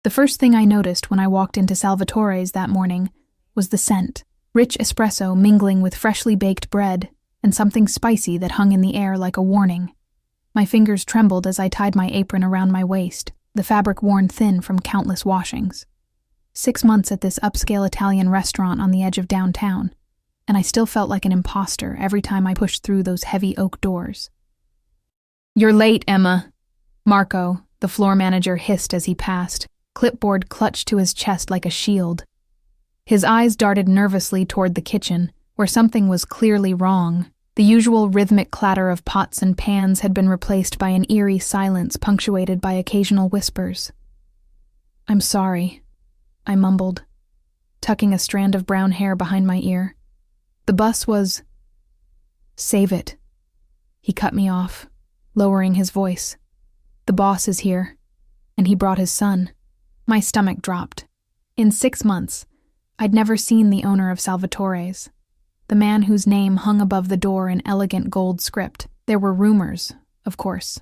The first thing I noticed when I walked into Salvatore's that morning was the scent, rich espresso mingling with freshly baked bread and something spicy that hung in the air like a warning. My fingers trembled as I tied my apron around my waist, the fabric worn thin from countless washings. 6 months at this upscale Italian restaurant on the edge of downtown, and I still felt like an imposter every time I pushed through those heavy oak doors. "You're late, Emma," Marco, the floor manager, hissed as he passed, clipboard clutched to his chest like a shield. His eyes darted nervously toward the kitchen, where something was clearly wrong. The usual rhythmic clatter of pots and pans had been replaced by an eerie silence punctuated by occasional whispers. "I'm sorry," I mumbled, tucking a strand of brown hair behind my ear. "The bus was—" "Save it." He cut me off, lowering his voice. "The boss is here," and he brought his son. My stomach dropped. In 6 months, I'd never seen the owner of Salvatore's, the man whose name hung above the door in elegant gold script. There were rumors, of course.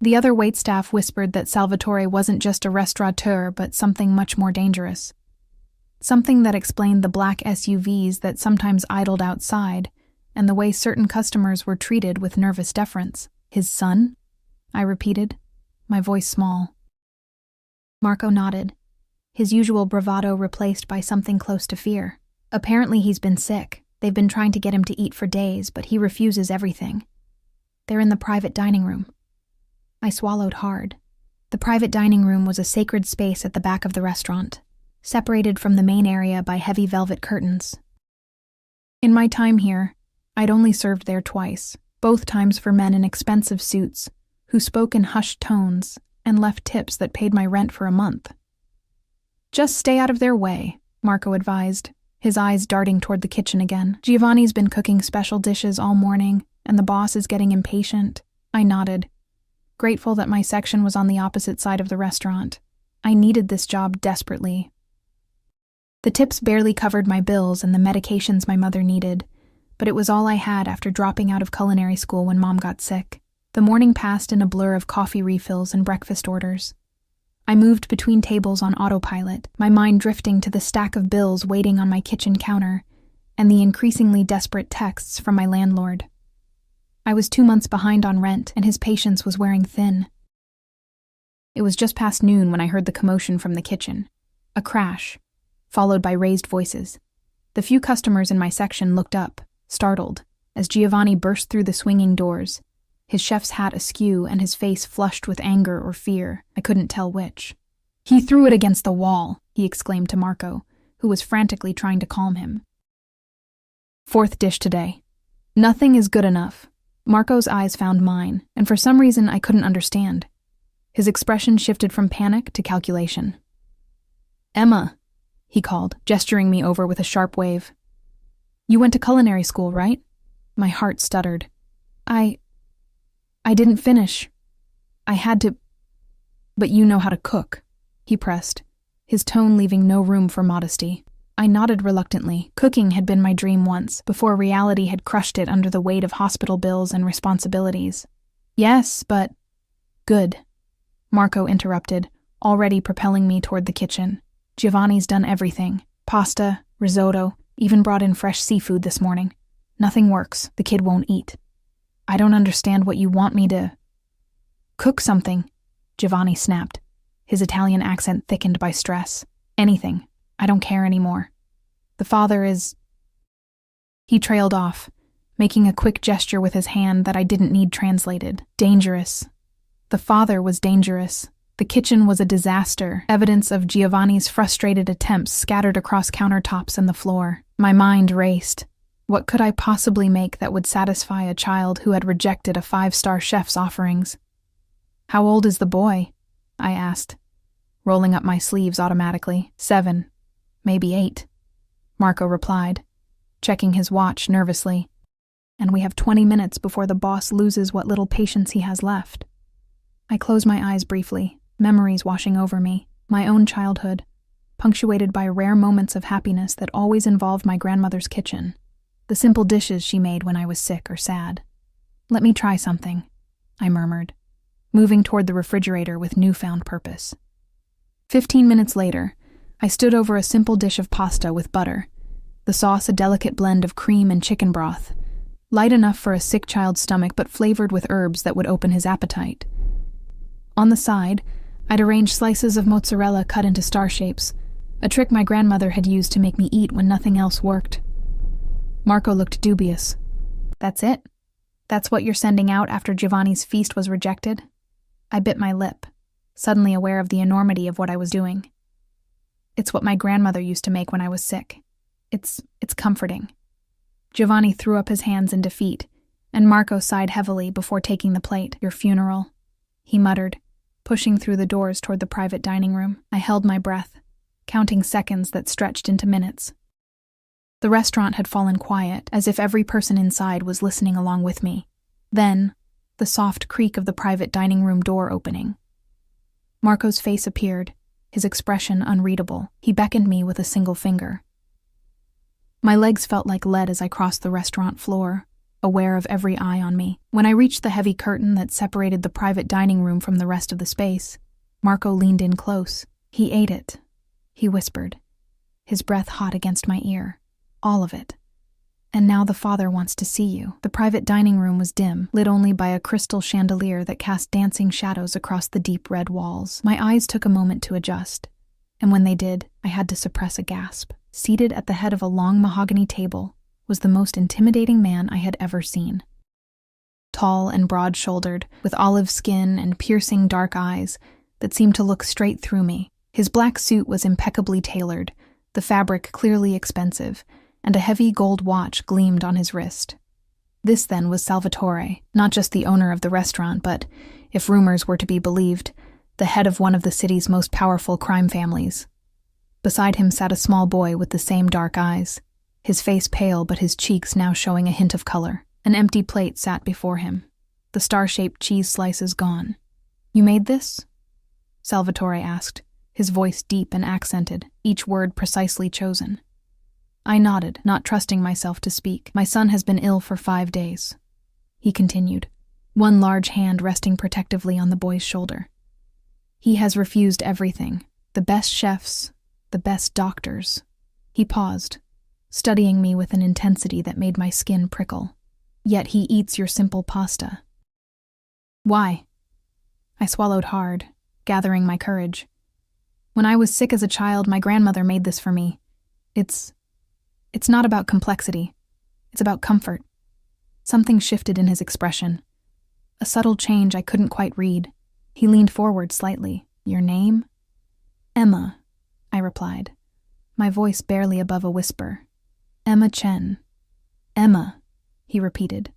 The other waitstaff whispered that Salvatore wasn't just a restaurateur, but something much more dangerous. Something that explained the black SUVs that sometimes idled outside, and the way certain customers were treated with nervous deference. "His son?" I repeated, my voice small. Marco nodded, his usual bravado replaced by something close to fear. "Apparently he's been sick. They've been trying to get him to eat for days, but he refuses everything. They're in the private dining room." I swallowed hard. The private dining room was a sacred space at the back of the restaurant, separated from the main area by heavy velvet curtains. In my time here, I'd only served there twice, both times for men in expensive suits, who spoke in hushed tones and left tips that paid my rent for a month. "Just stay out of their way," Marco advised, his eyes darting toward the kitchen again. "Giovanni's been cooking special dishes all morning, and the boss is getting impatient." I nodded, grateful that my section was on the opposite side of the restaurant. I needed this job desperately. The tips barely covered my bills and the medications my mother needed, but it was all I had after dropping out of culinary school when Mom got sick. The morning passed in a blur of coffee refills and breakfast orders. I moved between tables on autopilot, my mind drifting to the stack of bills waiting on my kitchen counter and the increasingly desperate texts from my landlord. I was 2 months behind on rent, and his patience was wearing thin. It was just past noon when I heard the commotion from the kitchen. A crash, followed by raised voices. The few customers in my section looked up, startled, as Giovanni burst through the swinging doors, his chef's hat askew and his face flushed with anger or fear. I couldn't tell which. "He threw it against the wall," he exclaimed to Marco, who was frantically trying to calm him. "4th dish today. Nothing is good enough." Marco's eyes found mine, and for some reason I couldn't understand. His expression shifted from panic to calculation. "Emma," he called, gesturing me over with a sharp wave. "You went to culinary school, right?" My heart stuttered. I didn't finish. I had to. "But you know how to cook," he pressed, his tone leaving no room for modesty. I nodded reluctantly. Cooking had been my dream once, before reality had crushed it under the weight of hospital bills and responsibilities. "Yes, but—" "Good," Marco interrupted, already propelling me toward the kitchen. "Giovanni's done everything. Pasta, risotto, even brought in fresh seafood this morning. Nothing works. The kid won't eat." "I don't understand what you want me to—" "Cook something," Giovanni snapped, his Italian accent thickened by stress. "Anything. I don't care anymore. The father is—" He trailed off, making a quick gesture with his hand that I didn't need translated. "Dangerous. The father was dangerous. The kitchen was a disaster, evidence of Giovanni's frustrated attempts scattered across countertops and the floor. My mind raced. What could I possibly make that would satisfy a child who had rejected a 5-star chef's offerings? "How old is the boy?" I asked, rolling up my sleeves automatically. 7, maybe 8, Marco replied, checking his watch nervously. "And we have 20 minutes before the boss loses what little patience he has left." I closed my eyes briefly, memories washing over me, my own childhood, punctuated by rare moments of happiness that always involved my grandmother's kitchen. The simple dishes she made when I was sick or sad. "Let me try something," I murmured, moving toward the refrigerator with newfound purpose. 15 minutes later, I stood over a simple dish of pasta with butter, the sauce a delicate blend of cream and chicken broth, light enough for a sick child's stomach but flavored with herbs that would open his appetite. On the side, I'd arranged slices of mozzarella cut into star shapes, a trick my grandmother had used to make me eat when nothing else worked. Marco looked dubious. "That's it? That's what you're sending out after Giovanni's feast was rejected?" I bit my lip, suddenly aware of the enormity of what I was doing. "It's what my grandmother used to make when I was sick. It's comforting." Giovanni threw up his hands in defeat, and Marco sighed heavily before taking the plate. "Your funeral," he muttered, pushing through the doors toward the private dining room. I held my breath, counting seconds that stretched into minutes. The restaurant had fallen quiet, as if every person inside was listening along with me. Then, the soft creak of the private dining room door opening. Marco's face appeared, his expression unreadable. He beckoned me with a single finger. My legs felt like lead as I crossed the restaurant floor, aware of every eye on me. When I reached the heavy curtain that separated the private dining room from the rest of the space, Marco leaned in close. "He ate it," he whispered, his breath hot against my ear. "All of it. And now the father wants to see you." The private dining room was dim, lit only by a crystal chandelier that cast dancing shadows across the deep red walls. My eyes took a moment to adjust, and when they did, I had to suppress a gasp. Seated at the head of a long mahogany table was the most intimidating man I had ever seen. Tall and broad-shouldered, with olive skin and piercing dark eyes that seemed to look straight through me. His black suit was impeccably tailored, the fabric clearly expensive, and a heavy gold watch gleamed on his wrist. This, then, was Salvatore, not just the owner of the restaurant, but, if rumors were to be believed, the head of one of the city's most powerful crime families. Beside him sat a small boy with the same dark eyes, his face pale but his cheeks now showing a hint of color. An empty plate sat before him, the star-shaped cheese slices gone. "You made this?" Salvatore asked, his voice deep and accented, each word precisely chosen. I nodded, not trusting myself to speak. "My son has been ill for 5 days," he continued, one large hand resting protectively on the boy's shoulder. "He has refused everything, the best chefs, the best doctors." He paused, studying me with an intensity that made my skin prickle. "Yet he eats your simple pasta." "Why?" I swallowed hard, gathering my courage. "When I was sick as a child, my grandmother made this for me. It's not about complexity. It's about comfort." Something shifted in his expression. A subtle change I couldn't quite read. He leaned forward slightly. "Your name?" "Emma," I replied, my voice barely above a whisper. "Emma Chen." "Emma," he repeated,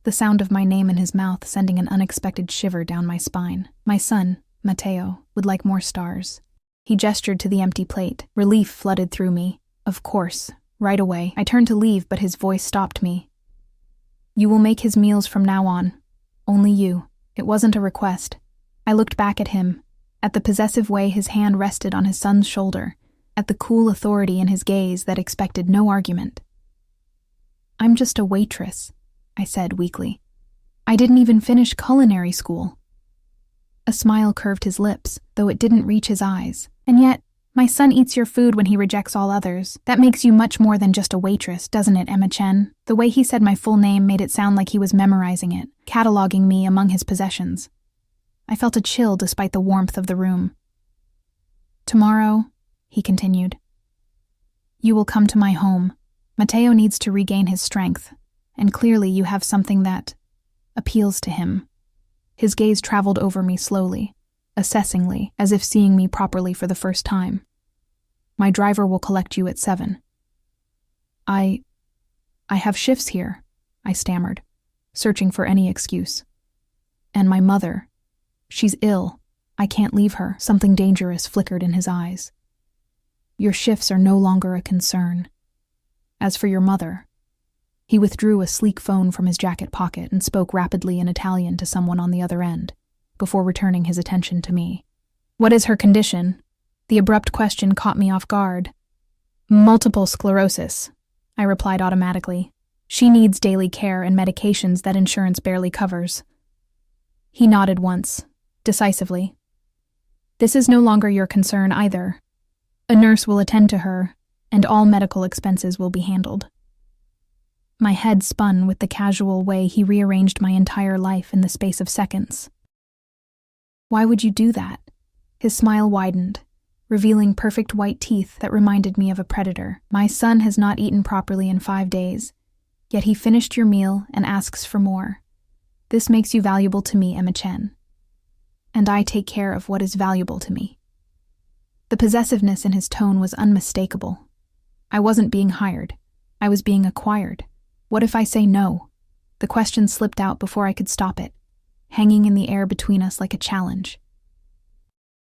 the sound of my name in his mouth sending an unexpected shiver down my spine. "My son, Matteo, would like more stars." He gestured to the empty plate. Relief flooded through me. Of course, right away. I turned to leave, but his voice stopped me. "You will make his meals from now on. Only you." It wasn't a request. I looked back at him, at the possessive way his hand rested on his son's shoulder, at the cool authority in his gaze that expected no argument. "I'm just a waitress," I said weakly. "I didn't even finish culinary school." A smile curved his lips, though it didn't reach his eyes. "And yet, my son eats your food when he rejects all others. That makes you much more than just a waitress, doesn't it, Emma Chen?" The way he said my full name made it sound like he was memorizing it, cataloging me among his possessions. I felt a chill despite the warmth of the room. "Tomorrow," he continued, "you will come to my home. Matteo needs to regain his strength, and clearly you have something that appeals to him." His gaze traveled over me slowly, assessingly, as if seeing me properly for the first time. "My driver will collect you at 7. I have shifts here," I stammered, searching for any excuse. "And my mother. She's ill. I can't leave her." Something dangerous flickered in his eyes. "Your shifts are no longer a concern. As for your mother..." He withdrew a sleek phone from his jacket pocket and spoke rapidly in Italian to someone on the other end, before returning his attention to me. "What is her condition?" The abrupt question caught me off guard. "Multiple sclerosis," I replied automatically. "She needs daily care and medications that insurance barely covers." He nodded once, decisively. This is no longer your concern either. A nurse will attend to her, and all medical expenses will be handled. My head spun with the casual way he rearranged my entire life in the space of seconds. Why would you do that? His smile widened, revealing perfect white teeth that reminded me of a predator. My son has not eaten properly in 5 days, yet he finished your meal and asks for more. This makes you valuable to me, Emma Chen. And I take care of what is valuable to me. The possessiveness in his tone was unmistakable. I wasn't being hired. I was being acquired. What if I say no? The question slipped out before I could stop it, hanging in the air between us like a challenge.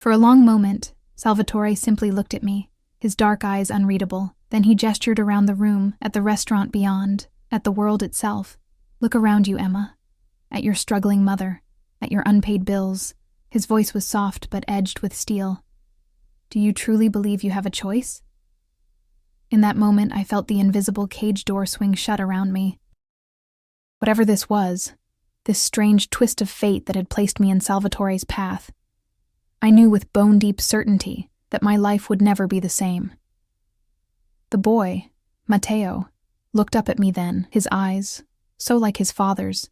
For a long moment, Salvatore simply looked at me, his dark eyes unreadable. Then he gestured around the room, at the restaurant beyond, at the world itself. Look around you, Emma. At your struggling mother, at your unpaid bills. His voice was soft but edged with steel. Do you truly believe you have a choice? In that moment, I felt the invisible cage door swing shut around me. Whatever this was, this strange twist of fate that had placed me in Salvatore's path, I knew with bone-deep certainty that my life would never be the same. The boy, Matteo, looked up at me then, his eyes, so like his father's,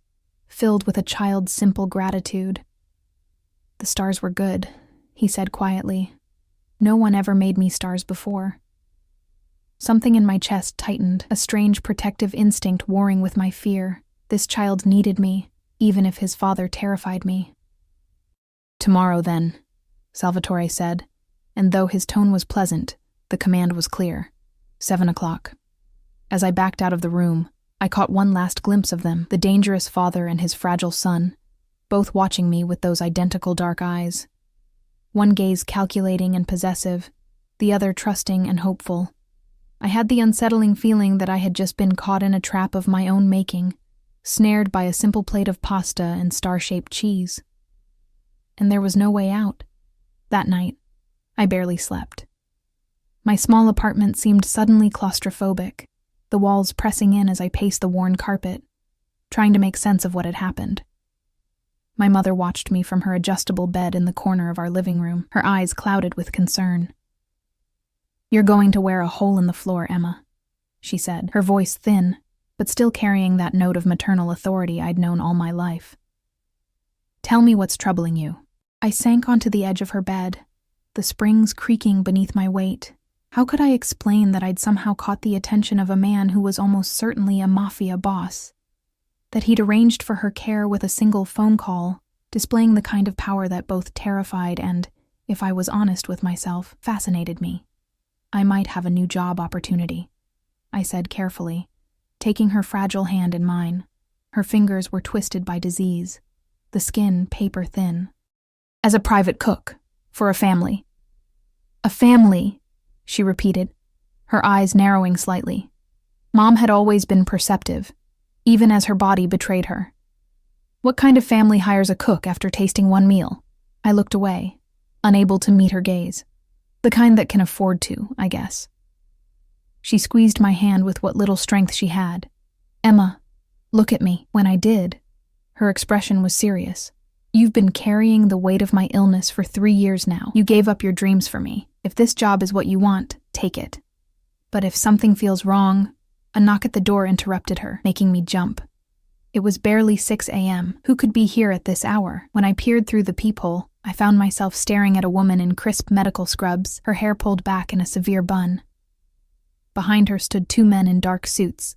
filled with a child's simple gratitude. The stars were good, he said quietly. No one ever made me stars before. Something in my chest tightened, a strange protective instinct warring with my fear. This child needed me, even if his father terrified me. Tomorrow, then, Salvatore said, and though his tone was pleasant, the command was clear. 7 o'clock. As I backed out of the room, I caught one last glimpse of them, the dangerous father and his fragile son, both watching me with those identical dark eyes. One gaze calculating and possessive, the other trusting and hopeful. I had the unsettling feeling that I had just been caught in a trap of my own making, snared by a simple plate of pasta and star-shaped cheese. And there was no way out. That night, I barely slept. My small apartment seemed suddenly claustrophobic, the walls pressing in as I paced the worn carpet, trying to make sense of what had happened. My mother watched me from her adjustable bed in the corner of our living room, her eyes clouded with concern. You're going to wear a hole in the floor, Emma, she said, her voice thin, but still carrying that note of maternal authority I'd known all my life. Tell me what's troubling you. I sank onto the edge of her bed, the springs creaking beneath my weight. How could I explain that I'd somehow caught the attention of a man who was almost certainly a Mafia boss? That he'd arranged for her care with a single phone call, displaying the kind of power that both terrified and, if I was honest with myself, fascinated me. I might have a new job opportunity, I said carefully, taking her fragile hand in mine. Her fingers were twisted by disease, the skin paper thin. As a private cook, for a family. A family, she repeated, her eyes narrowing slightly. Mom had always been perceptive, even as her body betrayed her. What kind of family hires a cook after tasting one meal? I looked away, unable to meet her gaze. The kind that can afford to, I guess. She squeezed my hand with what little strength she had. Emma, look at me. When I did, her expression was serious. You've been carrying the weight of my illness for 3 years now. You gave up your dreams for me. If this job is what you want, take it. But if something feels wrong, a knock at the door interrupted her, making me jump. It was barely 6 a.m. Who could be here at this hour? When I peered through the peephole, I found myself staring at a woman in crisp medical scrubs, her hair pulled back in a severe bun. Behind her stood 2 men in dark suits,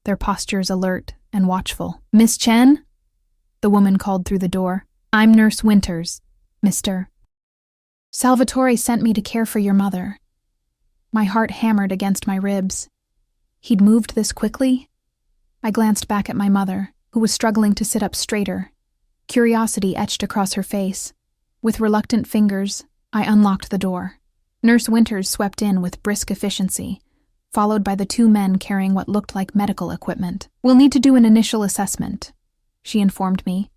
their postures alert and watchful. Miss Chen? The woman called through the door. I'm Nurse Winters, Mr. Salvatore sent me to care for your mother. My heart hammered against my ribs. He'd moved this quickly? I glanced back at my mother, who was struggling to sit up straighter. Curiosity etched across her face. With reluctant fingers, I unlocked the door. Nurse Winters swept in with brisk efficiency, followed by the 2 men carrying what looked like medical equipment. We'll need to do an initial assessment, she informed me,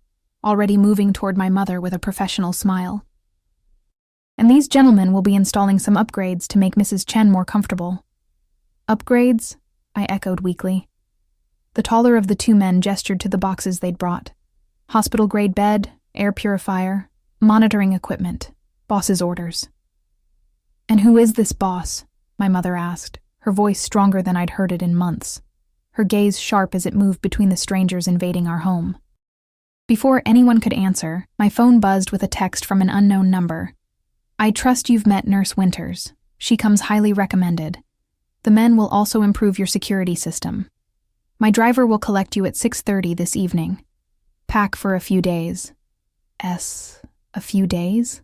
already moving toward my mother with a professional smile. And these gentlemen will be installing some upgrades to make Mrs. Chen more comfortable. Upgrades? I echoed weakly. The taller of the 2 men gestured to the boxes they'd brought. Hospital-grade bed, air purifier, monitoring equipment. Boss's orders. And who is this boss? My mother asked, her voice stronger than I'd heard it in months, her gaze sharp as it moved between the strangers invading our home. Before anyone could answer, my phone buzzed with a text from an unknown number. I trust you've met Nurse Winters. She comes highly recommended. The men will also improve your security system. My driver will collect you at 6:30 this evening. Pack for a few days. A few days?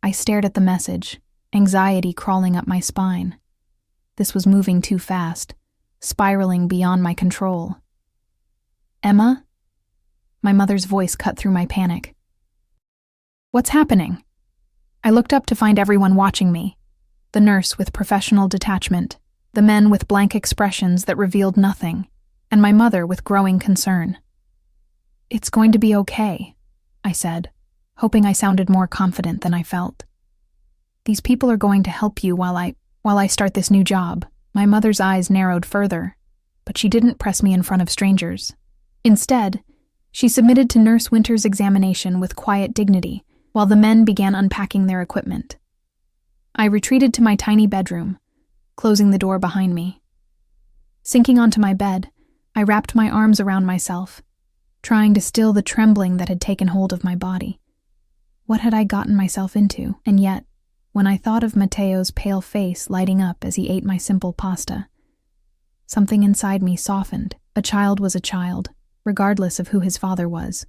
I stared at the message, anxiety crawling up my spine. This was moving too fast, spiraling beyond my control. Emma? My mother's voice cut through my panic. What's happening? I looked up to find everyone watching me. The nurse with professional detachment, the men with blank expressions that revealed nothing, and my mother with growing concern. It's going to be okay, I said, hoping I sounded more confident than I felt. These people are going to help you while I start this new job. My mother's eyes narrowed further, but she didn't press me in front of strangers. Instead, she submitted to Nurse Winter's examination with quiet dignity, while the men began unpacking their equipment. I retreated to my tiny bedroom, closing the door behind me. Sinking onto my bed, I wrapped my arms around myself, trying to still the trembling that had taken hold of my body. What had I gotten myself into? And yet, when I thought of Matteo's pale face lighting up as he ate my simple pasta, something inside me softened. A child was a child, regardless of who his father was.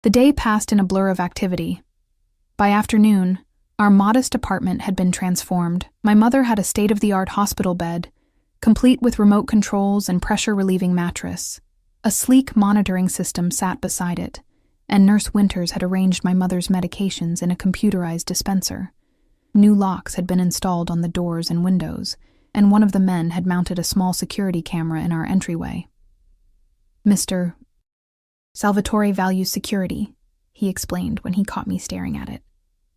The day passed in a blur of activity. By afternoon, our modest apartment had been transformed. My mother had a state-of-the-art hospital bed, complete with remote controls and pressure-relieving mattress. A sleek monitoring system sat beside it, and Nurse Winters had arranged my mother's medications in a computerized dispenser. New locks had been installed on the doors and windows, and one of the men had mounted a small security camera in our entryway. Mr. Salvatore values security, he explained when he caught me staring at it.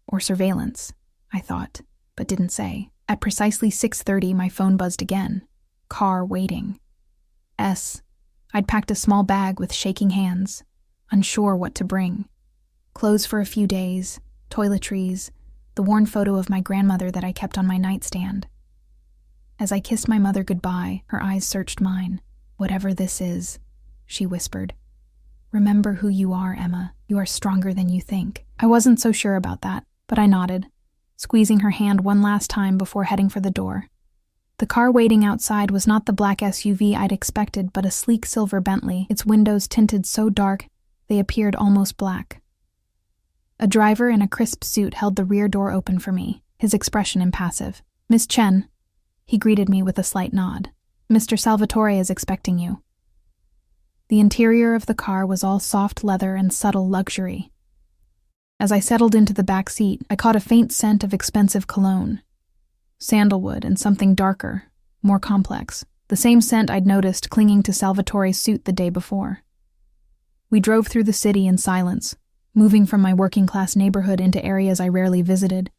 Or surveillance, I thought, but didn't say. At precisely 6:30, my phone buzzed again. Car waiting. I'd packed a small bag with shaking hands, unsure what to bring. Clothes for a few days, toiletries, the worn photo of my grandmother that I kept on my nightstand. As I kissed my mother goodbye, her eyes searched mine. Whatever this is, she whispered. Remember who you are, Emma. You are stronger than you think. I wasn't so sure about that, but I nodded, squeezing her hand one last time before heading for the door. The car waiting outside was not the black SUV I'd expected, but a sleek silver Bentley, its windows tinted so dark they appeared almost black. A driver in a crisp suit held the rear door open for me, his expression impassive. Miss Chen, he greeted me with a slight nod. Mr. Salvatore is expecting you. The interior of the car was all soft leather and subtle luxury. As I settled into the back seat, I caught a faint scent of expensive cologne. Sandalwood and something darker, more complex. The same scent I'd noticed clinging to Salvatore's suit the day before. We drove through the city in silence, moving from my working-class neighborhood into areas I rarely visited.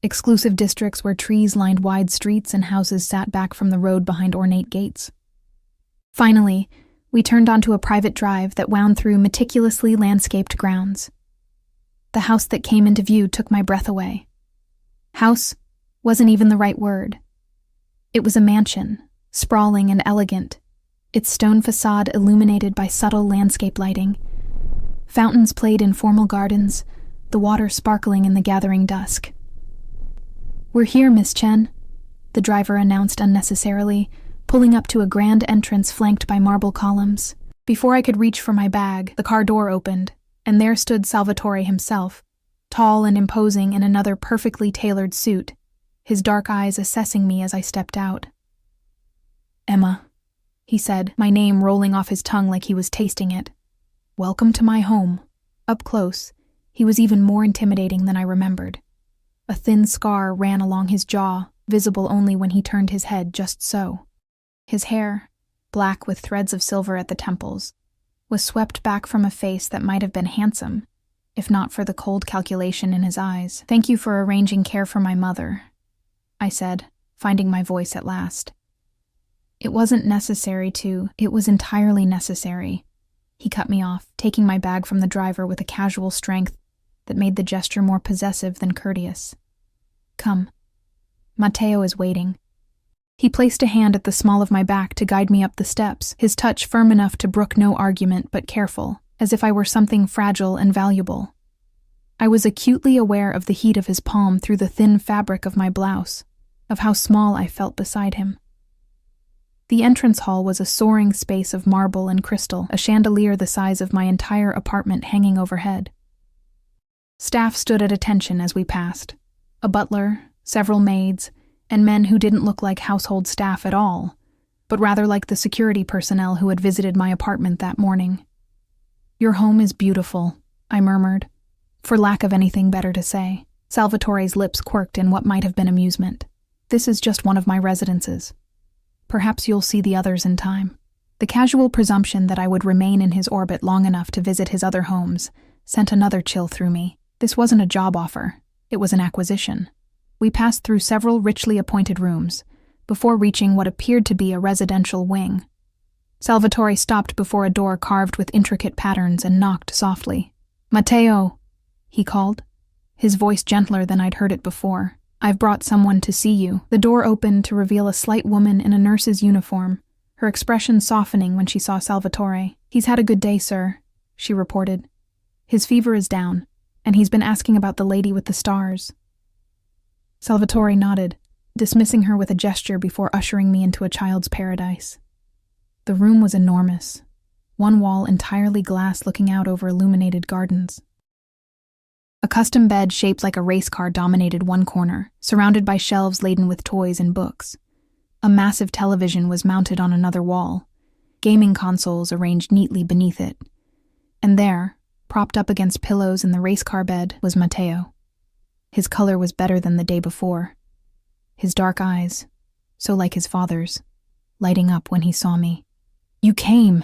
Exclusive districts where trees lined wide streets and houses sat back from the road behind ornate gates. Finally, we turned onto a private drive that wound through meticulously landscaped grounds. The house that came into view took my breath away. House wasn't even the right word. It was a mansion, sprawling and elegant, its stone facade illuminated by subtle landscape lighting. Fountains played in formal gardens, the water sparkling in the gathering dusk. We're here, Miss Chen, the driver announced unnecessarily, pulling up to a grand entrance flanked by marble columns. Before I could reach for my bag, the car door opened, and there stood Salvatore himself, tall and imposing in another perfectly tailored suit, his dark eyes assessing me as I stepped out. Emma, he said, my name rolling off his tongue like he was tasting it. Welcome to my home. Up close, he was even more intimidating than I remembered. A thin scar ran along his jaw, visible only when he turned his head just so. His hair, black with threads of silver at the temples, was swept back from a face that might have been handsome, if not for the cold calculation in his eyes. Thank you for arranging care for my mother, I said, finding my voice at last. It wasn't necessary to, it was entirely necessary. He cut me off, taking my bag from the driver with a casual strength that made the gesture more possessive than courteous. Come. Matteo is waiting. He placed a hand at the small of my back to guide me up the steps, his touch firm enough to brook no argument but careful, as if I were something fragile and valuable. I was acutely aware of the heat of his palm through the thin fabric of my blouse, of how small I felt beside him. The entrance hall was a soaring space of marble and crystal, a chandelier the size of my entire apartment hanging overhead. Staff stood at attention as we passed. A butler, several maids, and men who didn't look like household staff at all, but rather like the security personnel who had visited my apartment that morning. Your home is beautiful, I murmured, for lack of anything better to say. Salvatore's lips quirked in what might have been amusement. This is just one of my residences. Perhaps you'll see the others in time. The casual presumption that I would remain in his orbit long enough to visit his other homes sent another chill through me. This wasn't a job offer. It was an acquisition. We passed through several richly appointed rooms, before reaching what appeared to be a residential wing. Salvatore stopped before a door carved with intricate patterns and knocked softly. Matteo, he called, his voice gentler than I'd heard it before. I've brought someone to see you. The door opened to reveal a slight woman in a nurse's uniform, her expression softening when she saw Salvatore. He's had a good day, sir, she reported. His fever is down, and he's been asking about the lady with the stars. Salvatore nodded, dismissing her with a gesture before ushering me into a child's paradise. The room was enormous, one wall entirely glass looking out over illuminated gardens. A custom bed shaped like a race car dominated one corner, surrounded by shelves laden with toys and books. A massive television was mounted on another wall, gaming consoles arranged neatly beneath it. And there, propped up against pillows in the race car bed, was Matteo. His color was better than the day before. His dark eyes, so like his father's, lighting up when he saw me. "You came!"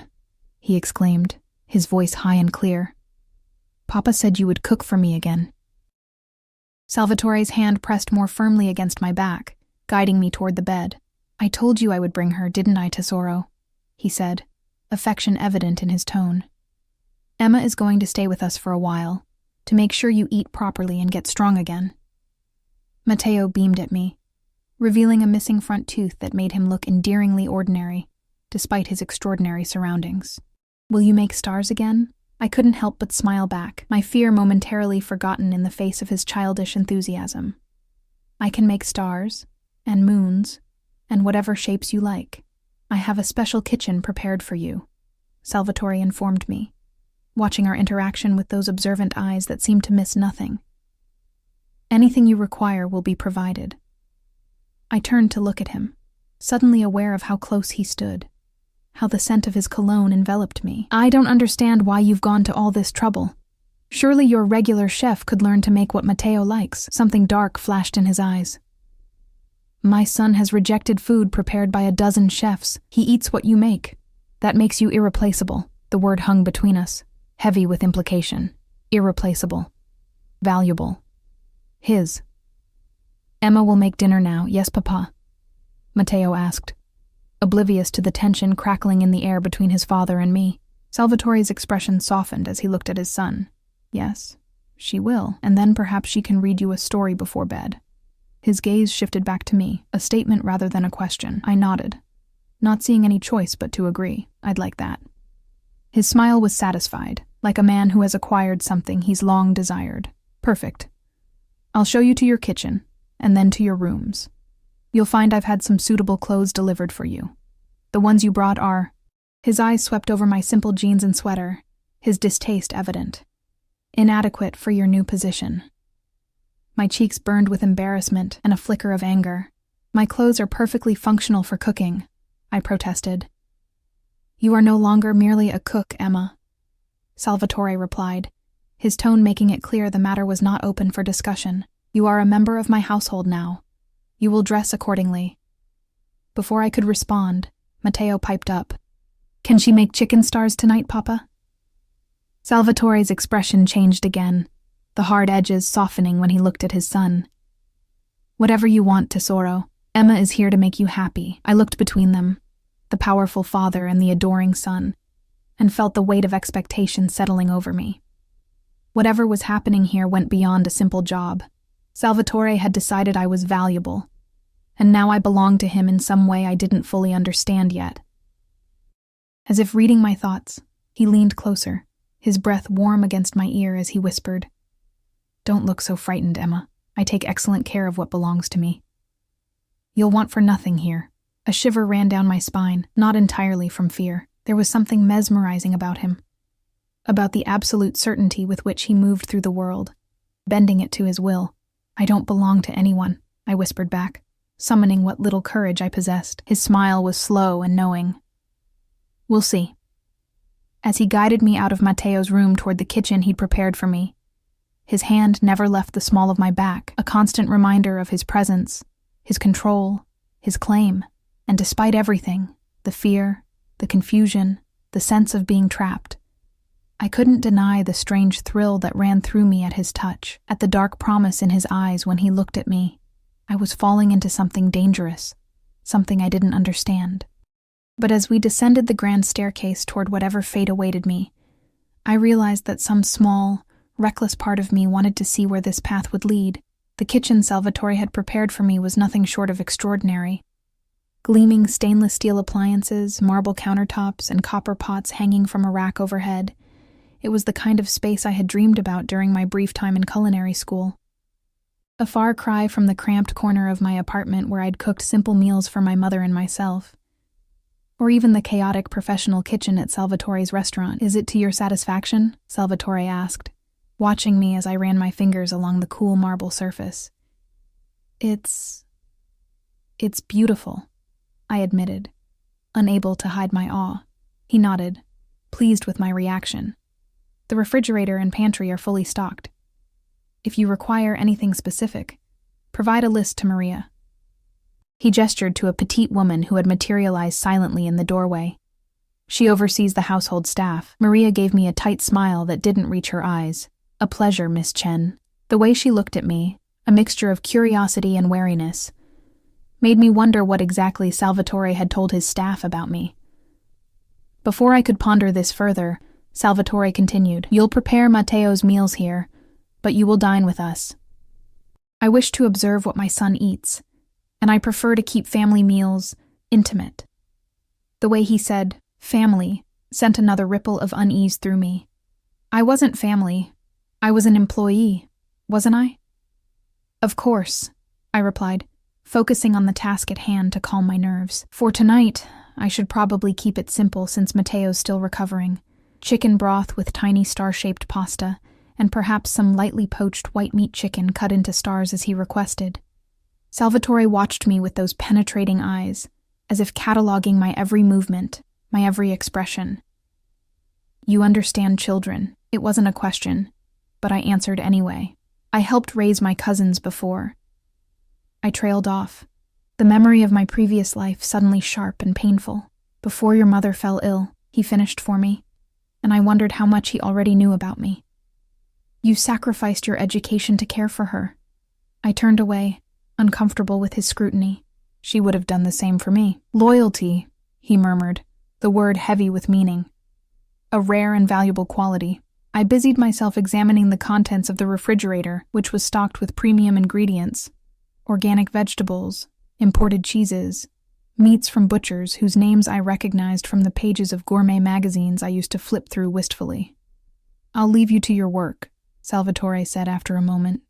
he exclaimed, his voice high and clear. "Papa said you would cook for me again." Salvatore's hand pressed more firmly against my back, guiding me toward the bed. "I told you I would bring her, didn't I, tesoro?" he said, affection evident in his tone. "Emma is going to stay with us for a while, to make sure you eat properly and get strong again." Matteo beamed at me, revealing a missing front tooth that made him look endearingly ordinary, despite his extraordinary surroundings. "Will you make stars again?" I couldn't help but smile back, my fear momentarily forgotten in the face of his childish enthusiasm. "I can make stars, and moons, and whatever shapes you like. I have a special kitchen prepared for you," Salvatore informed me, watching our interaction with those observant eyes that seemed to miss nothing. "Anything you require will be provided." I turned to look at him, suddenly aware of how close he stood, how the scent of his cologne enveloped me. "I don't understand why you've gone to all this trouble. Surely your regular chef could learn to make what Matteo likes." Something dark flashed in his eyes. "My son has rejected food prepared by a dozen chefs. He eats what you make. That makes you irreplaceable." The word hung between us, heavy with implication. Irreplaceable. Valuable. His. "Emma will make dinner now, yes, Papa?" Matteo asked, oblivious to the tension crackling in the air between his father and me. Salvatore's expression softened as he looked at his son. "Yes, she will, and then perhaps she can read you a story before bed." His gaze shifted back to me, a statement rather than a question. I nodded, not seeing any choice but to agree. I'd like that. His smile was satisfied, like a man who has acquired something he's long desired. "Perfect. I'll show you to your kitchen, and then to your rooms. You'll find I've had some suitable clothes delivered for you. The ones you brought are—" His eyes swept over my simple jeans and sweater, his distaste evident. "Inadequate for your new position." My cheeks burned with embarrassment and a flicker of anger. "My clothes are perfectly functional for cooking," I protested. "You are no longer merely a cook, Emma," Salvatore replied, his tone making it clear the matter was not open for discussion. "You are a member of my household now. You will dress accordingly." Before I could respond, Matteo piped up. "Can she make chicken stars tonight, Papa?" Salvatore's expression changed again, the hard edges softening when he looked at his son. "Whatever you want, tesoro. Emma is here to make you happy." I looked between them, the powerful father and the adoring son, and felt the weight of expectation settling over me. Whatever was happening here went beyond a simple job. Salvatore had decided I was valuable, and now I belonged to him in some way I didn't fully understand yet. As if reading my thoughts, he leaned closer, his breath warm against my ear as he whispered, "Don't look so frightened, Emma. I take excellent care of what belongs to me. You'll want for nothing here." A shiver ran down my spine, not entirely from fear. There was something mesmerizing about him, about the absolute certainty with which he moved through the world, bending it to his will. "I don't belong to anyone," I whispered back, summoning what little courage I possessed. His smile was slow and knowing. "We'll see." As he guided me out of Matteo's room toward the kitchen he'd prepared for me, his hand never left the small of my back, a constant reminder of his presence, his control, his claim. And despite everything, the fear, the confusion, the sense of being trapped, I couldn't deny the strange thrill that ran through me at his touch, at the dark promise in his eyes when he looked at me. I was falling into something dangerous, something I didn't understand. But as we descended the grand staircase toward whatever fate awaited me, I realized that some small, reckless part of me wanted to see where this path would lead. The kitchen Salvatore had prepared for me was nothing short of extraordinary. Gleaming stainless steel appliances, marble countertops, and copper pots hanging from a rack overhead. It was the kind of space I had dreamed about during my brief time in culinary school. A far cry from the cramped corner of my apartment where I'd cooked simple meals for my mother and myself. Or even the chaotic professional kitchen at Salvatore's restaurant. "Is it to your satisfaction?" Salvatore asked, watching me as I ran my fingers along the cool marble surface. It's beautiful," I admitted, unable to hide my awe. He nodded, pleased with my reaction. "The refrigerator and pantry are fully stocked. If you require anything specific, provide a list to Maria." He gestured to a petite woman who had materialized silently in the doorway. "She oversees the household staff." Maria gave me a tight smile that didn't reach her eyes. "A pleasure, Miss Chen." The way she looked at me, a mixture of curiosity and wariness, made me wonder what exactly Salvatore had told his staff about me. Before I could ponder this further, Salvatore continued, "You'll prepare Matteo's meals here, but you will dine with us. I wish to observe what my son eats, and I prefer to keep family meals intimate." The way he said, "family," sent another ripple of unease through me. I wasn't family. I was an employee, wasn't I? "Of course," I replied, focusing on the task at hand to calm my nerves. "For tonight, I should probably keep it simple since Matteo's still recovering. Chicken broth with tiny star-shaped pasta, and perhaps some lightly poached white meat chicken cut into stars as he requested." Salvatore watched me with those penetrating eyes, as if cataloging my every movement, my every expression. "You understand children." It wasn't a question, but I answered anyway. "I helped raise my cousins before." I trailed off, the memory of my previous life suddenly sharp and painful. "Before your mother fell ill," he finished for me, and I wondered how much he already knew about me. "You sacrificed your education to care for her." I turned away, uncomfortable with his scrutiny. "She would have done the same for me." "Loyalty," he murmured, the word heavy with meaning. "A rare and valuable quality." I busied myself examining the contents of the refrigerator, which was stocked with premium ingredients. Organic vegetables, imported cheeses, meats from butchers whose names I recognized from the pages of gourmet magazines I used to flip through wistfully. "I'll leave you to your work," Salvatore said after a moment.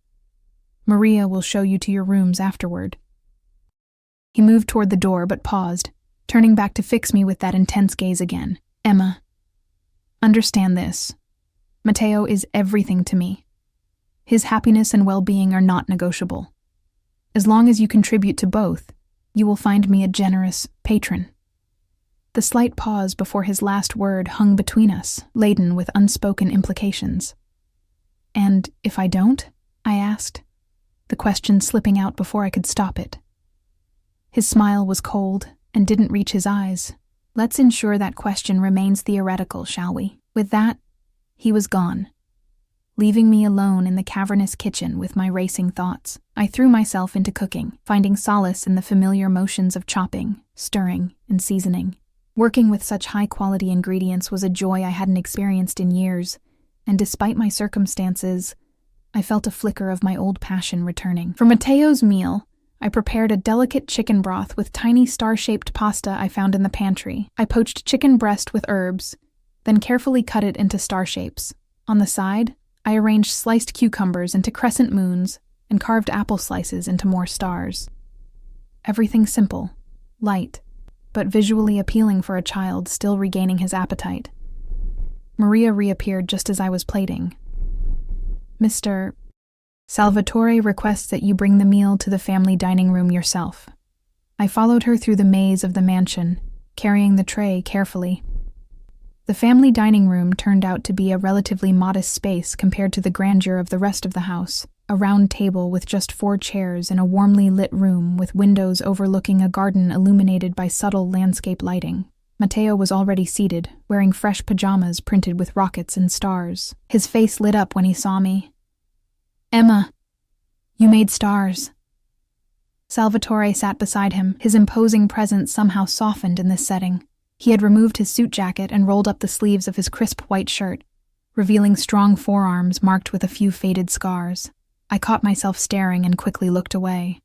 "Maria will show you to your rooms afterward." He moved toward the door but paused, turning back to fix me with that intense gaze again. "Emma, understand this. Matteo is everything to me. His happiness and well-being are not negotiable. As long as you contribute to both, you will find me a generous patron." The slight pause before his last word hung between us, laden with unspoken implications. "And if I don't?" I asked, the question slipping out before I could stop it. His smile was cold and didn't reach his eyes. "Let's ensure that question remains theoretical, shall we?" With that, he was gone, leaving me alone in the cavernous kitchen with my racing thoughts. I threw myself into cooking, finding solace in the familiar motions of chopping, stirring, and seasoning. Working with such high-quality ingredients was a joy I hadn't experienced in years, and despite my circumstances, I felt a flicker of my old passion returning. For Matteo's meal, I prepared a delicate chicken broth with tiny star-shaped pasta I found in the pantry. I poached chicken breast with herbs, then carefully cut it into star shapes. On the side, I arranged sliced cucumbers into crescent moons and carved apple slices into more stars. Everything simple, light, but visually appealing for a child still regaining his appetite. Maria reappeared just as I was plating. Mr. Salvatore requests that you bring the meal to the family dining room yourself. I followed her through the maze of the mansion, carrying the tray carefully. The family dining room turned out to be a relatively modest space compared to the grandeur of the rest of the house, a round table with just 4 chairs in a warmly lit room with windows overlooking a garden illuminated by subtle landscape lighting. Matteo was already seated, wearing fresh pajamas printed with rockets and stars. His face lit up when he saw me. "Emma, you made stars." Salvatore sat beside him, his imposing presence somehow softened in this setting. He had removed his suit jacket and rolled up the sleeves of his crisp white shirt, revealing strong forearms marked with a few faded scars. I caught myself staring and quickly looked away.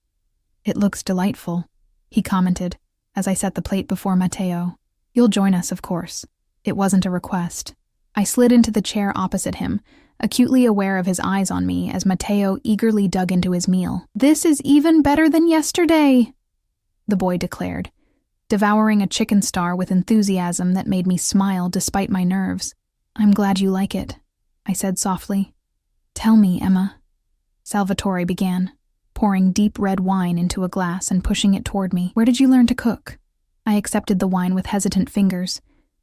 "It looks delightful," he commented, as I set the plate before Matteo. "You'll join us, of course." It wasn't a request. I slid into the chair opposite him, acutely aware of his eyes on me as Matteo eagerly dug into his meal. "This is even better than yesterday," the boy declared, devouring a chicken star with enthusiasm that made me smile despite my nerves. "I'm glad you like it," I said softly. "Tell me, Emma," Salvatore began, pouring deep red wine into a glass and pushing it toward me. "Where did you learn to cook?" I accepted the wine with hesitant fingers,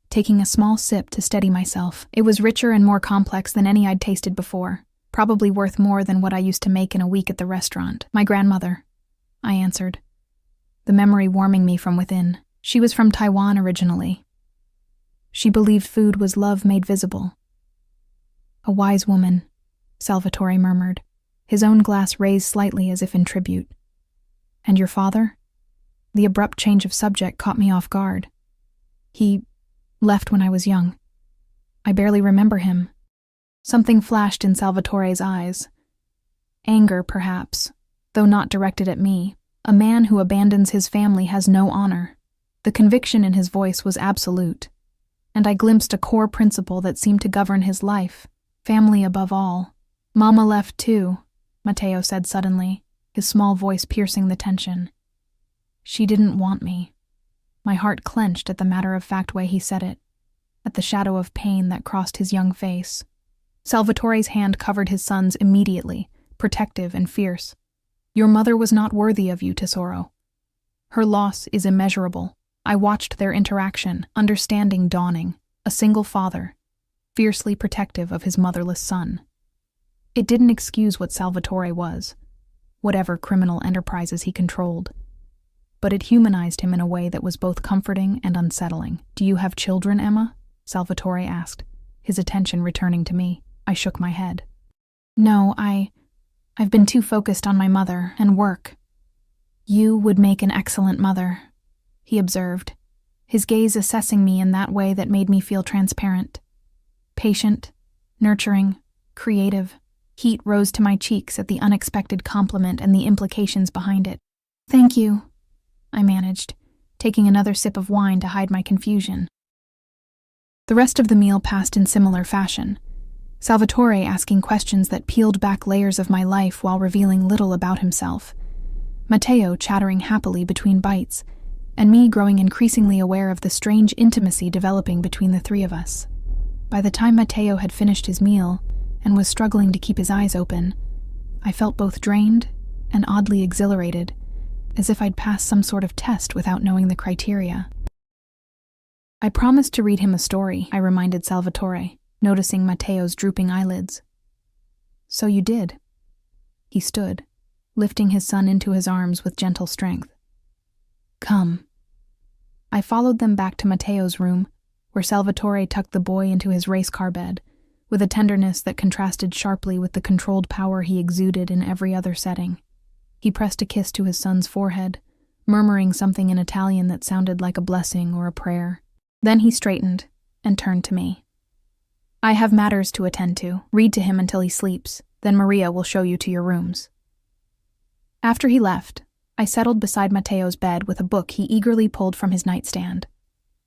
taking a small sip to steady myself. It was richer and more complex than any I'd tasted before, probably worth more than what I used to make in a week at the restaurant. "My grandmother," I answered, the memory warming me from within. She was from Taiwan originally. She believed food was love made visible. "A wise woman," Salvatore murmured, his own glass raised slightly as if in tribute. "And your father?" The abrupt change of subject caught me off guard. "He left when I was young. I barely remember him." Something flashed in Salvatore's eyes. Anger, perhaps, though not directed at me. A man who abandons his family has no honor. The conviction in his voice was absolute, and I glimpsed a core principle that seemed to govern his life: family above all. "Mama left too," Matteo said suddenly, his small voice piercing the tension. "She didn't want me." My heart clenched at the matter-of-fact way he said it, at the shadow of pain that crossed his young face. Salvatore's hand covered his son's immediately, protective and fierce. "Your mother was not worthy of you, Tesoro. Her loss is immeasurable." I watched their interaction, understanding dawning, a single father, fiercely protective of his motherless son. It didn't excuse what Salvatore was, whatever criminal enterprises he controlled, but it humanized him in a way that was both comforting and unsettling. "Do you have children, Emma?" Salvatore asked, his attention returning to me. I shook my head. "No, I've been too focused on my mother and work." "You would make an excellent mother," he observed, his gaze assessing me in that way that made me feel transparent. Patient, nurturing, creative. Heat rose to my cheeks at the unexpected compliment and the implications behind it. "Thank you," I managed, taking another sip of wine to hide my confusion. The rest of the meal passed in similar fashion, Salvatore asking questions that peeled back layers of my life while revealing little about himself, Matteo chattering happily between bites, and me growing increasingly aware of the strange intimacy developing between the three of us. By the time Matteo had finished his meal and was struggling to keep his eyes open, I felt both drained and oddly exhilarated, as if I'd passed some sort of test without knowing the criteria. "I promised to read him a story," I reminded Salvatore, noticing Matteo's drooping eyelids. "So you did." He stood, lifting his son into his arms with gentle strength. "Come." I followed them back to Matteo's room, where Salvatore tucked the boy into his race car bed, with a tenderness that contrasted sharply with the controlled power he exuded in every other setting. He pressed a kiss to his son's forehead, murmuring something in Italian that sounded like a blessing or a prayer. Then he straightened and turned to me. I have matters to attend to. Read to him until he sleeps, then Maria will show you to your rooms." After he left, I settled beside Mateo's bed with a book he eagerly pulled from his nightstand,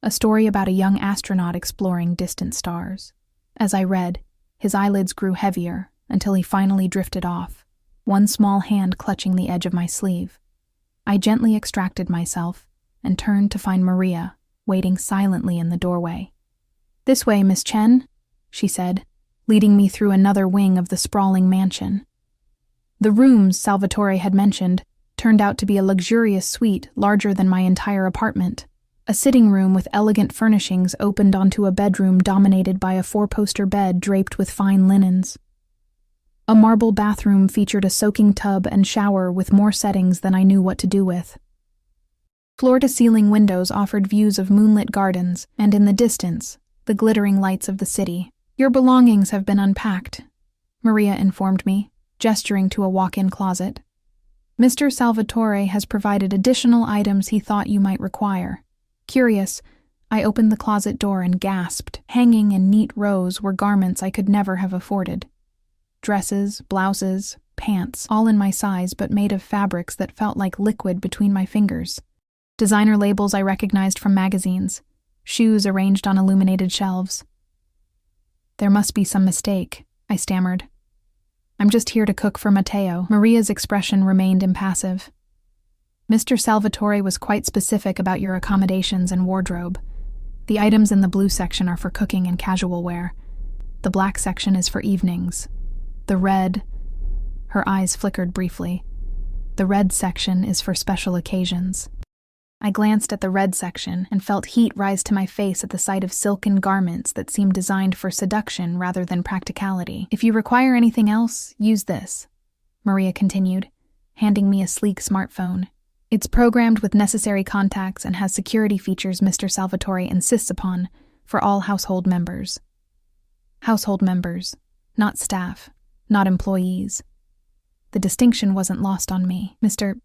a story about a young astronaut exploring distant stars. As I read, his eyelids grew heavier until he finally drifted off, one small hand clutching the edge of my sleeve. I gently extracted myself and turned to find Maria waiting silently in the doorway. "This way, Miss Chen," she said, leading me through another wing of the sprawling mansion. The rooms Salvatore had mentioned turned out to be a luxurious suite larger than my entire apartment. A sitting room with elegant furnishings opened onto a bedroom dominated by a 4-poster bed draped with fine linens. A marble bathroom featured a soaking tub and shower with more settings than I knew what to do with. Floor-to-ceiling windows offered views of moonlit gardens, and in the distance, the glittering lights of the city. "Your belongings have been unpacked," Maria informed me, gesturing to a walk-in closet. "Mr. Salvatore has provided additional items he thought you might require." Curious, I opened the closet door and gasped. Hanging in neat rows were garments I could never have afforded. Dresses, blouses, pants, all in my size but made of fabrics that felt like liquid between my fingers. Designer labels I recognized from magazines, shoes arranged on illuminated shelves. "There must be some mistake," I stammered. "I'm just here to cook for Matteo." Maria's expression remained impassive. "Mr. Salvatore was quite specific about your accommodations and wardrobe. The items in the blue section are for cooking and casual wear. The black section is for evenings. The red..." Her eyes flickered briefly. "The red section is for special occasions." I glanced at the red section and felt heat rise to my face at the sight of silken garments that seemed designed for seduction rather than practicality. "If you require anything else, use this," Maria continued, handing me a sleek smartphone. "It's programmed with necessary contacts and has security features Mr. Salvatore insists upon for all household members." Household members, not staff, not employees. The distinction wasn't lost on me. "Mr.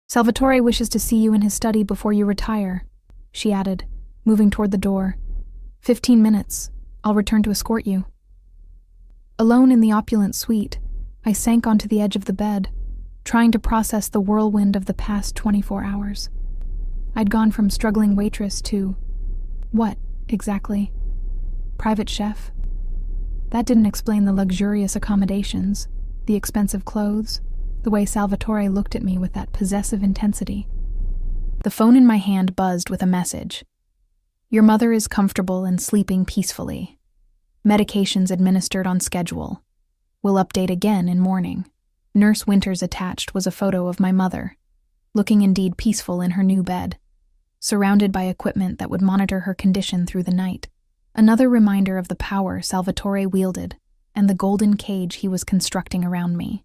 Salvatore wishes to see you in his study before you retire," she added, moving toward the door. 15 minutes. I'll return to escort you." Alone in the opulent suite, I sank onto the edge of the bed, trying to process the whirlwind of the past 24 hours. I'd gone from struggling waitress to... what, exactly? Private chef? That didn't explain the luxurious accommodations, the expensive clothes, the way Salvatore looked at me with that possessive intensity. The phone in my hand buzzed with a message. "Your mother is comfortable and sleeping peacefully. Medications administered on schedule. Will update again in morning." Nurse Winters attached was a photo of my mother, looking indeed peaceful in her new bed, surrounded by equipment that would monitor her condition through the night. Another reminder of the power Salvatore wielded and the golden cage he was constructing around me.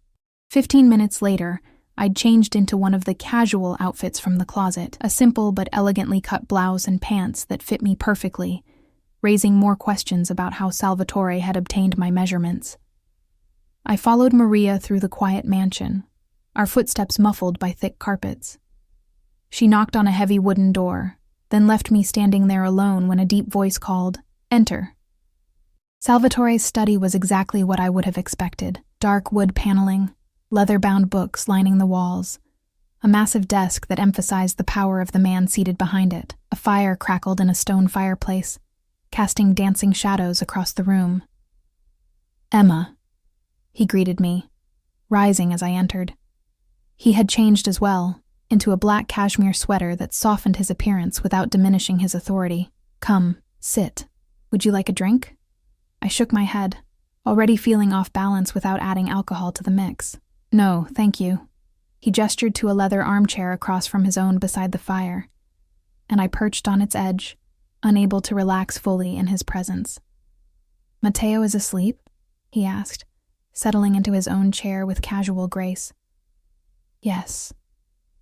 15 minutes later, I'd changed into one of the casual outfits from the closet, a simple but elegantly cut blouse and pants that fit me perfectly, raising more questions about how Salvatore had obtained my measurements. I followed Maria through the quiet mansion, our footsteps muffled by thick carpets. She knocked on a heavy wooden door, then left me standing there alone when a deep voice called, "Enter." Salvatore's study was exactly what I would have expected. Dark wood paneling, leather-bound books lining the walls, a massive desk that emphasized the power of the man seated behind it. A fire crackled in a stone fireplace, casting dancing shadows across the room. "Emma," he greeted me, rising as I entered. He had changed as well, into a black cashmere sweater that softened his appearance without diminishing his authority. "Come, sit. Would you like a drink?" I shook my head, already feeling off balance without adding alcohol to the mix. "No, thank you." He gestured to a leather armchair across from his own beside the fire, and I perched on its edge, unable to relax fully in his presence. "Matteo is asleep?" he asked, settling into his own chair with casual grace. "Yes."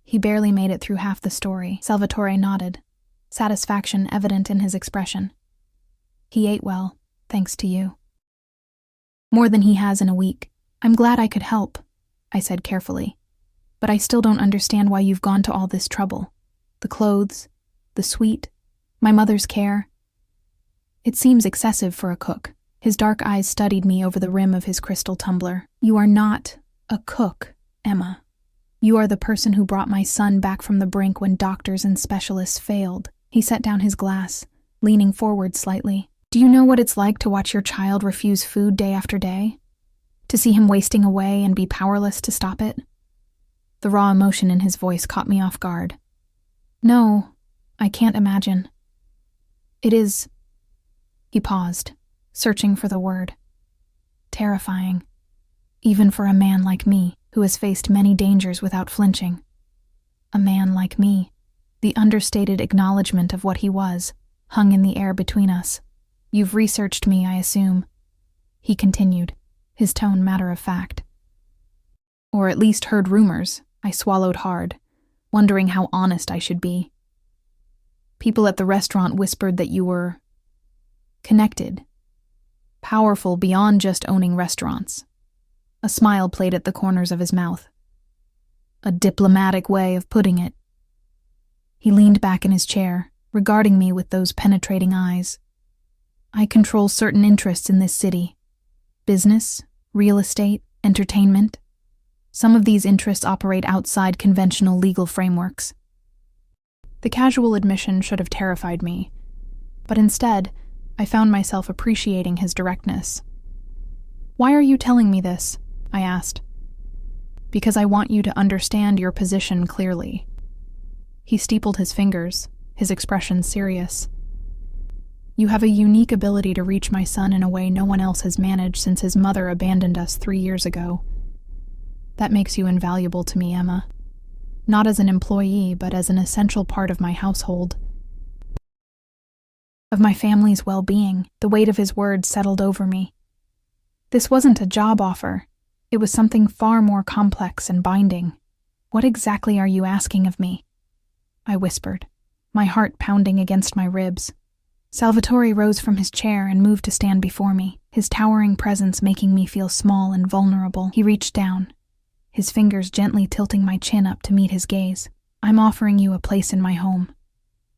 He barely made it through half the story. Salvatore nodded, satisfaction evident in his expression. "He ate well, thanks to you." "More than he has in a week. I'm glad I could help," I said carefully. "But I still don't understand why you've gone to all this trouble. The clothes, the suite, my mother's care. It seems excessive for a cook." His dark eyes studied me over the rim of his crystal tumbler. "You are not a cook, Emma. You are the person who brought my son back from the brink when doctors and specialists failed." He set down his glass, leaning forward slightly. "Do you know what it's like to watch your child refuse food day after day? To see him wasting away and be powerless to stop it?" The raw emotion in his voice caught me off guard. "No, I can't imagine. It is..." He paused, searching for the word. "Terrifying, even for a man like me, who has faced many dangers without flinching. A man like me." The understated acknowledgement of what he was hung in the air between us. "You've researched me, I assume," he continued, his tone matter of fact. "Or at least heard rumors." I swallowed hard, wondering how honest I should be. "People at the restaurant whispered that you were connected, powerful beyond just owning restaurants." A smile played at the corners of his mouth. "A diplomatic way of putting it." He leaned back in his chair, regarding me with those penetrating eyes. "I control certain interests in this city. Business, real estate, entertainment. Some of these interests operate outside conventional legal frameworks." The casual admission should have terrified me, but instead, I found myself appreciating his directness. "Why are you telling me this?" I asked. "Because I want you to understand your position clearly." He steepled his fingers, his expression serious. "You have a unique ability to reach my son in a way no one else has managed since his mother abandoned us 3 years ago. That makes you invaluable to me, Emma. Not as an employee, but as an essential part of my household, of my family's well-being." The weight of his words settled over me. This wasn't a job offer. It was something far more complex and binding. "What exactly are you asking of me?" I whispered, my heart pounding against my ribs. Salvatore rose from his chair and moved to stand before me, his towering presence making me feel small and vulnerable. He reached down, his fingers gently tilting my chin up to meet his gaze. "I'm offering you a place in my home.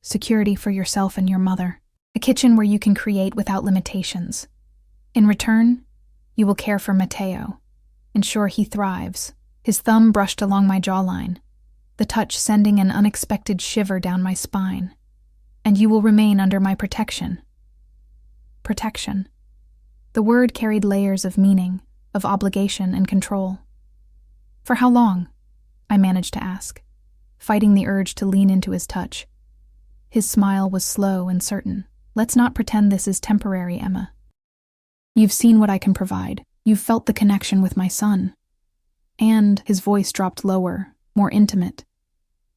Security for yourself and your mother. A kitchen where you can create without limitations. In return, you will care for Matteo, ensure he thrives." His thumb brushed along my jawline, the touch sending an unexpected shiver down my spine. "And you will remain under my protection." Protection. The word carried layers of meaning, of obligation and control. "For how long?" I managed to ask, fighting the urge to lean into his touch. His smile was slow and certain. "Let's not pretend this is temporary, Emma. You've seen what I can provide. You've felt the connection with my son. And," his voice dropped lower, more intimate,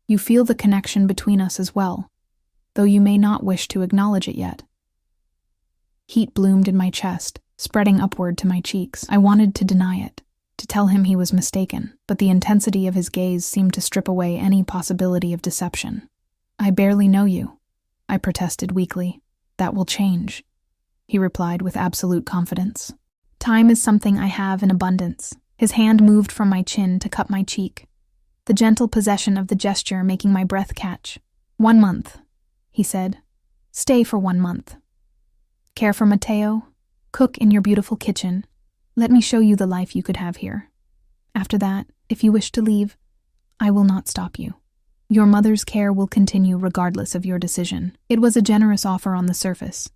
"you feel the connection between us as well, though you may not wish to acknowledge it yet." Heat bloomed in my chest, spreading upward to my cheeks. I wanted to deny it, to tell him he was mistaken, but the intensity of his gaze seemed to strip away any possibility of deception. "I barely know you," I protested weakly. "That will change," he replied with absolute confidence. "Time is something I have in abundance." His hand moved from my chin to cup my cheek, the gentle possession of the gesture making my breath catch. 1 month, he said. "Stay for 1 month. Care for Matteo, cook in your beautiful kitchen. Let me show you the life you could have here. After that, if you wish to leave, I will not stop you. Your mother's care will continue regardless of your decision." It was a generous offer on the surface,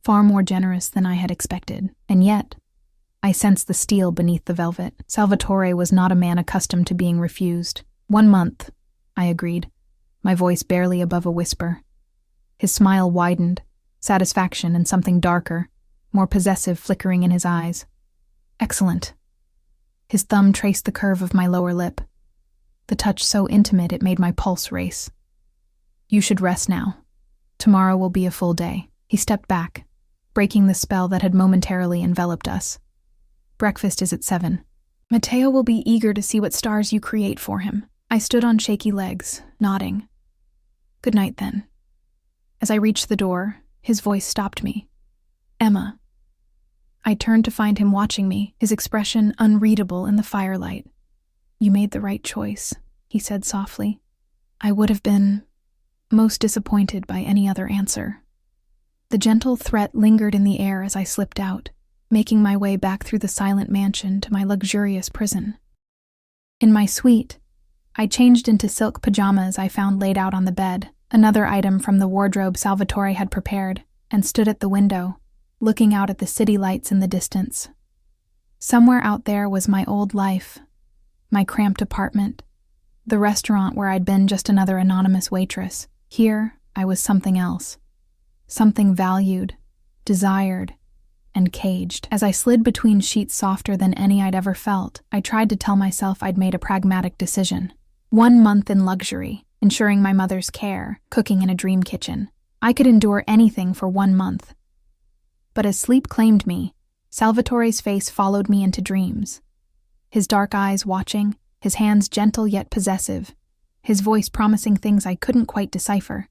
far more generous than I had expected, and yet I sensed the steel beneath the velvet. Salvatore was not a man accustomed to being refused. 1 month, I agreed, my voice barely above a whisper. His smile widened, satisfaction and something darker, more possessive flickering in his eyes. "Excellent." His thumb traced the curve of my lower lip, the touch so intimate it made my pulse race. "You should rest now. Tomorrow will be a full day." He stepped back, breaking the spell that had momentarily enveloped us. "Breakfast is at 7. Matteo will be eager to see what stars you create for him." I stood on shaky legs, nodding. "Good night, then." As I reached the door, his voice stopped me. "Emma." I turned to find him watching me, his expression unreadable in the firelight. "You made the right choice," he said softly. "I would have been most disappointed by any other answer." The gentle threat lingered in the air as I slipped out, making my way back through the silent mansion to my luxurious prison. In my suite, I changed into silk pajamas I found laid out on the bed, another item from the wardrobe Salvatore had prepared, and stood at the window, looking out at the city lights in the distance. Somewhere out there was my old life, my cramped apartment, the restaurant where I'd been just another anonymous waitress. Here, I was something else. Something valued, desired, and caged. As I slid between sheets softer than any I'd ever felt, I tried to tell myself I'd made a pragmatic decision. 1 month in luxury, ensuring my mother's care, cooking in a dream kitchen. I could endure anything for 1 month. But as sleep claimed me, Salvatore's face followed me into dreams. His dark eyes watching, his hands gentle yet possessive, his voice promising things I couldn't quite decipher,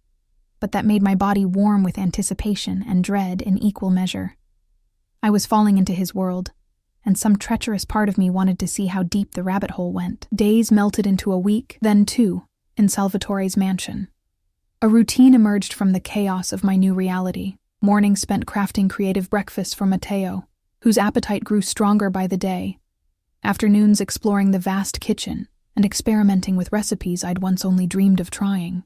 but that made my body warm with anticipation and dread in equal measure. I was falling into his world, and some treacherous part of me wanted to see how deep the rabbit hole went. Days melted into a week, then 2, in Salvatore's mansion. A routine emerged from the chaos of my new reality. Mornings spent crafting creative breakfasts for Matteo, whose appetite grew stronger by the day. Afternoons exploring the vast kitchen and experimenting with recipes I'd once only dreamed of trying.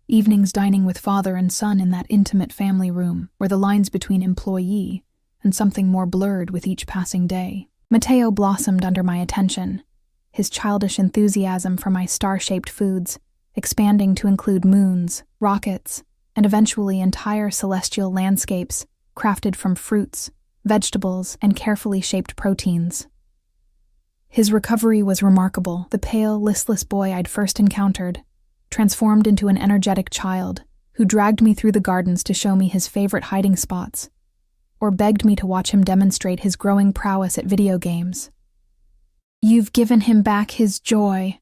Evenings dining with father and son in that intimate family room, where the lines between employee and something more blurred with each passing day. Matteo blossomed under my attention, his childish enthusiasm for my star-shaped foods, expanding to include moons, rockets, and eventually entire celestial landscapes crafted from fruits, vegetables, and carefully shaped proteins. His recovery was remarkable. The pale, listless boy I'd first encountered transformed into an energetic child who dragged me through the gardens to show me his favorite hiding spots, or begged me to watch him demonstrate his growing prowess at video games. "You've given him back his joy,"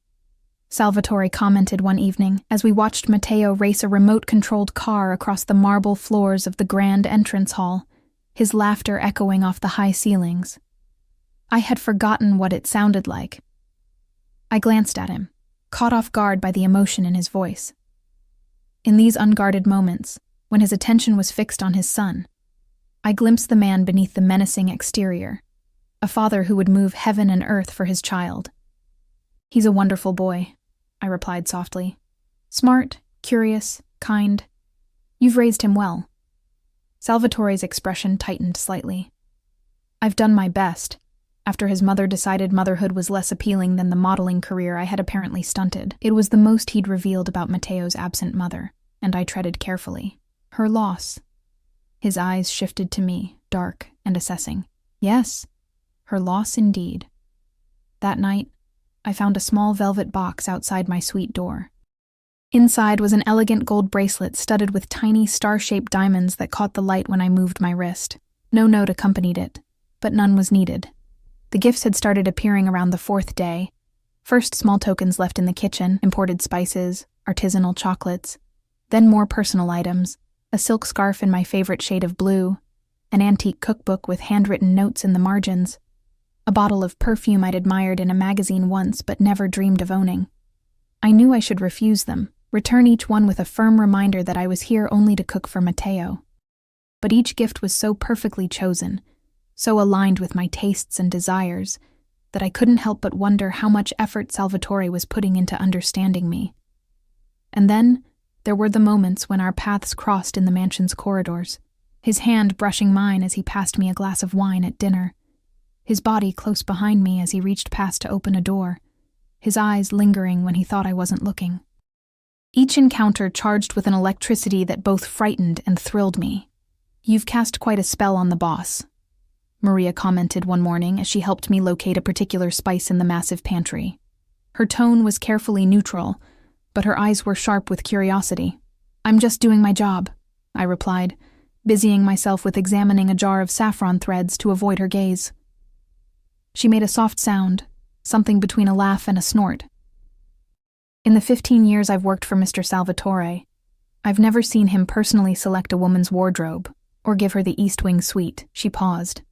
Salvatore commented one evening as we watched Matteo race a remote-controlled car across the marble floors of the grand entrance hall, his laughter echoing off the high ceilings. I had forgotten what it sounded like. I glanced at him, caught off guard by the emotion in his voice. In these unguarded moments, when his attention was fixed on his son, I glimpsed the man beneath the menacing exterior, a father who would move heaven and earth for his child. "He's a wonderful boy," I replied softly. "Smart, curious, kind. You've raised him well." Salvatore's expression tightened slightly. "I've done my best," after his mother decided motherhood was less appealing than the modeling career I had apparently stunted. It was the most he'd revealed about Matteo's absent mother, and I treaded carefully. "Her loss." His eyes shifted to me, dark and assessing. "Yes, her loss indeed." That night, I found a small velvet box outside my suite door. Inside was an elegant gold bracelet studded with tiny star-shaped diamonds that caught the light when I moved my wrist. No note accompanied it, but none was needed. The gifts had started appearing around the 4th day. First small tokens left in the kitchen, imported spices, artisanal chocolates, then more personal items, a silk scarf in my favorite shade of blue, an antique cookbook with handwritten notes in the margins, a bottle of perfume I'd admired in a magazine once but never dreamed of owning. I knew I should refuse them, return each one with a firm reminder that I was here only to cook for Matteo. But each gift was so perfectly chosen, so aligned with my tastes and desires, that I couldn't help but wonder how much effort Salvatore was putting into understanding me. And then, there were the moments when our paths crossed in the mansion's corridors, his hand brushing mine as he passed me a glass of wine at dinner, his body close behind me as he reached past to open a door, his eyes lingering when he thought I wasn't looking. Each encounter charged with an electricity that both frightened and thrilled me. "You've cast quite a spell on the boss," Maria commented one morning as she helped me locate a particular spice in the massive pantry. Her tone was carefully neutral, but her eyes were sharp with curiosity. "I'm just doing my job," I replied, busying myself with examining a jar of saffron threads to avoid her gaze. She made a soft sound, something between a laugh and a snort. "In the 15 years I've worked for Mr. Salvatore, I've never seen him personally select a woman's wardrobe or give her the East Wing suite." She paused,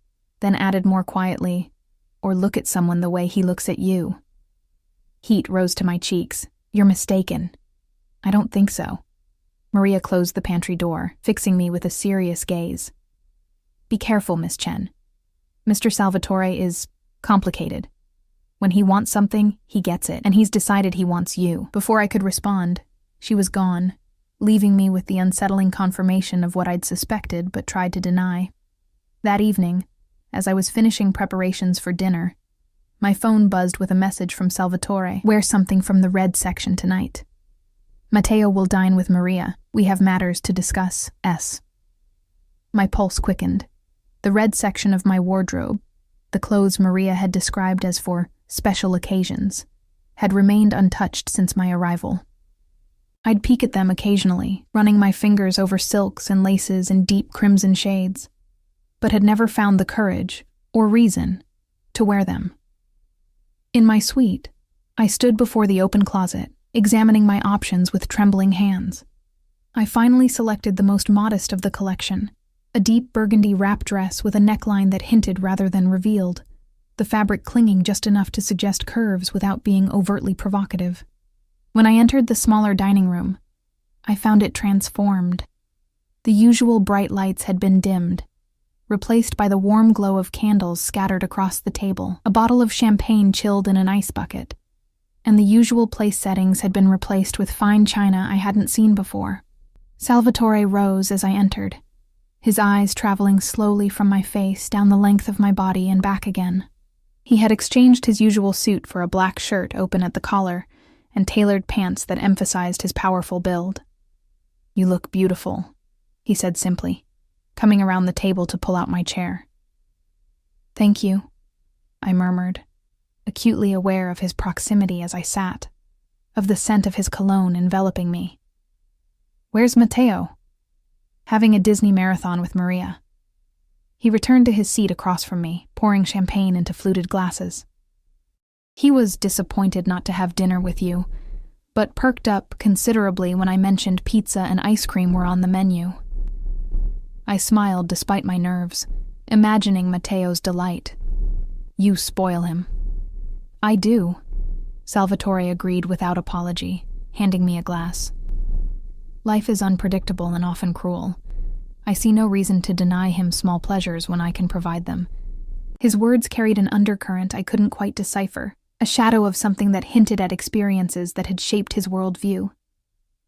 then added more quietly, "or look at someone the way he looks at you." Heat rose to my cheeks. "You're mistaken." "I don't think so." Maria closed the pantry door, fixing me with a serious gaze. "Be careful, Miss Chen. Mr. Salvatore is complicated. When he wants something, he gets it, and he's decided he wants you. Before I could respond, she was gone, leaving me with the unsettling confirmation of what I'd suspected but tried to deny. That evening, as I was finishing preparations for dinner, my phone buzzed with a message from Salvatore. Wear something from the red section tonight. Matteo will dine with Maria. We have matters to discuss. S. My pulse quickened. The red section of my wardrobe, the clothes Maria had described as for special occasions, had remained untouched since my arrival. I'd peek at them occasionally, running my fingers over silks and laces in deep crimson shades, but had never found the courage, or reason, to wear them. In my suite, I stood before the open closet, examining my options with trembling hands. I finally selected the most modest of the collection, a deep burgundy wrap dress with a neckline that hinted rather than revealed, the fabric clinging just enough to suggest curves without being overtly provocative. When I entered the smaller dining room, I found it transformed. The usual bright lights had been dimmed, replaced by the warm glow of candles scattered across the table, a bottle of champagne chilled in an ice bucket, and the usual place settings had been replaced with fine china I hadn't seen before. Salvatore rose as I entered, his eyes traveling slowly from my face down the length of my body and back again. He had exchanged his usual suit for a black shirt open at the collar and tailored pants that emphasized his powerful build. "You look beautiful," he said simply, coming around the table to pull out my chair. "Thank you," I murmured, acutely aware of his proximity as I sat, of the scent of his cologne enveloping me. "Where's Matteo?" "Having a Disney marathon with Maria." He returned to his seat across from me, pouring champagne into fluted glasses. "He was disappointed not to have dinner with you, but perked up considerably when I mentioned pizza and ice cream were on the menu." I smiled despite my nerves, imagining Matteo's delight. "You spoil him." "I do," Salvatore agreed without apology, handing me a glass. "Life is unpredictable and often cruel. I see no reason to deny him small pleasures when I can provide them." His words carried an undercurrent I couldn't quite decipher, a shadow of something that hinted at experiences that had shaped his worldview.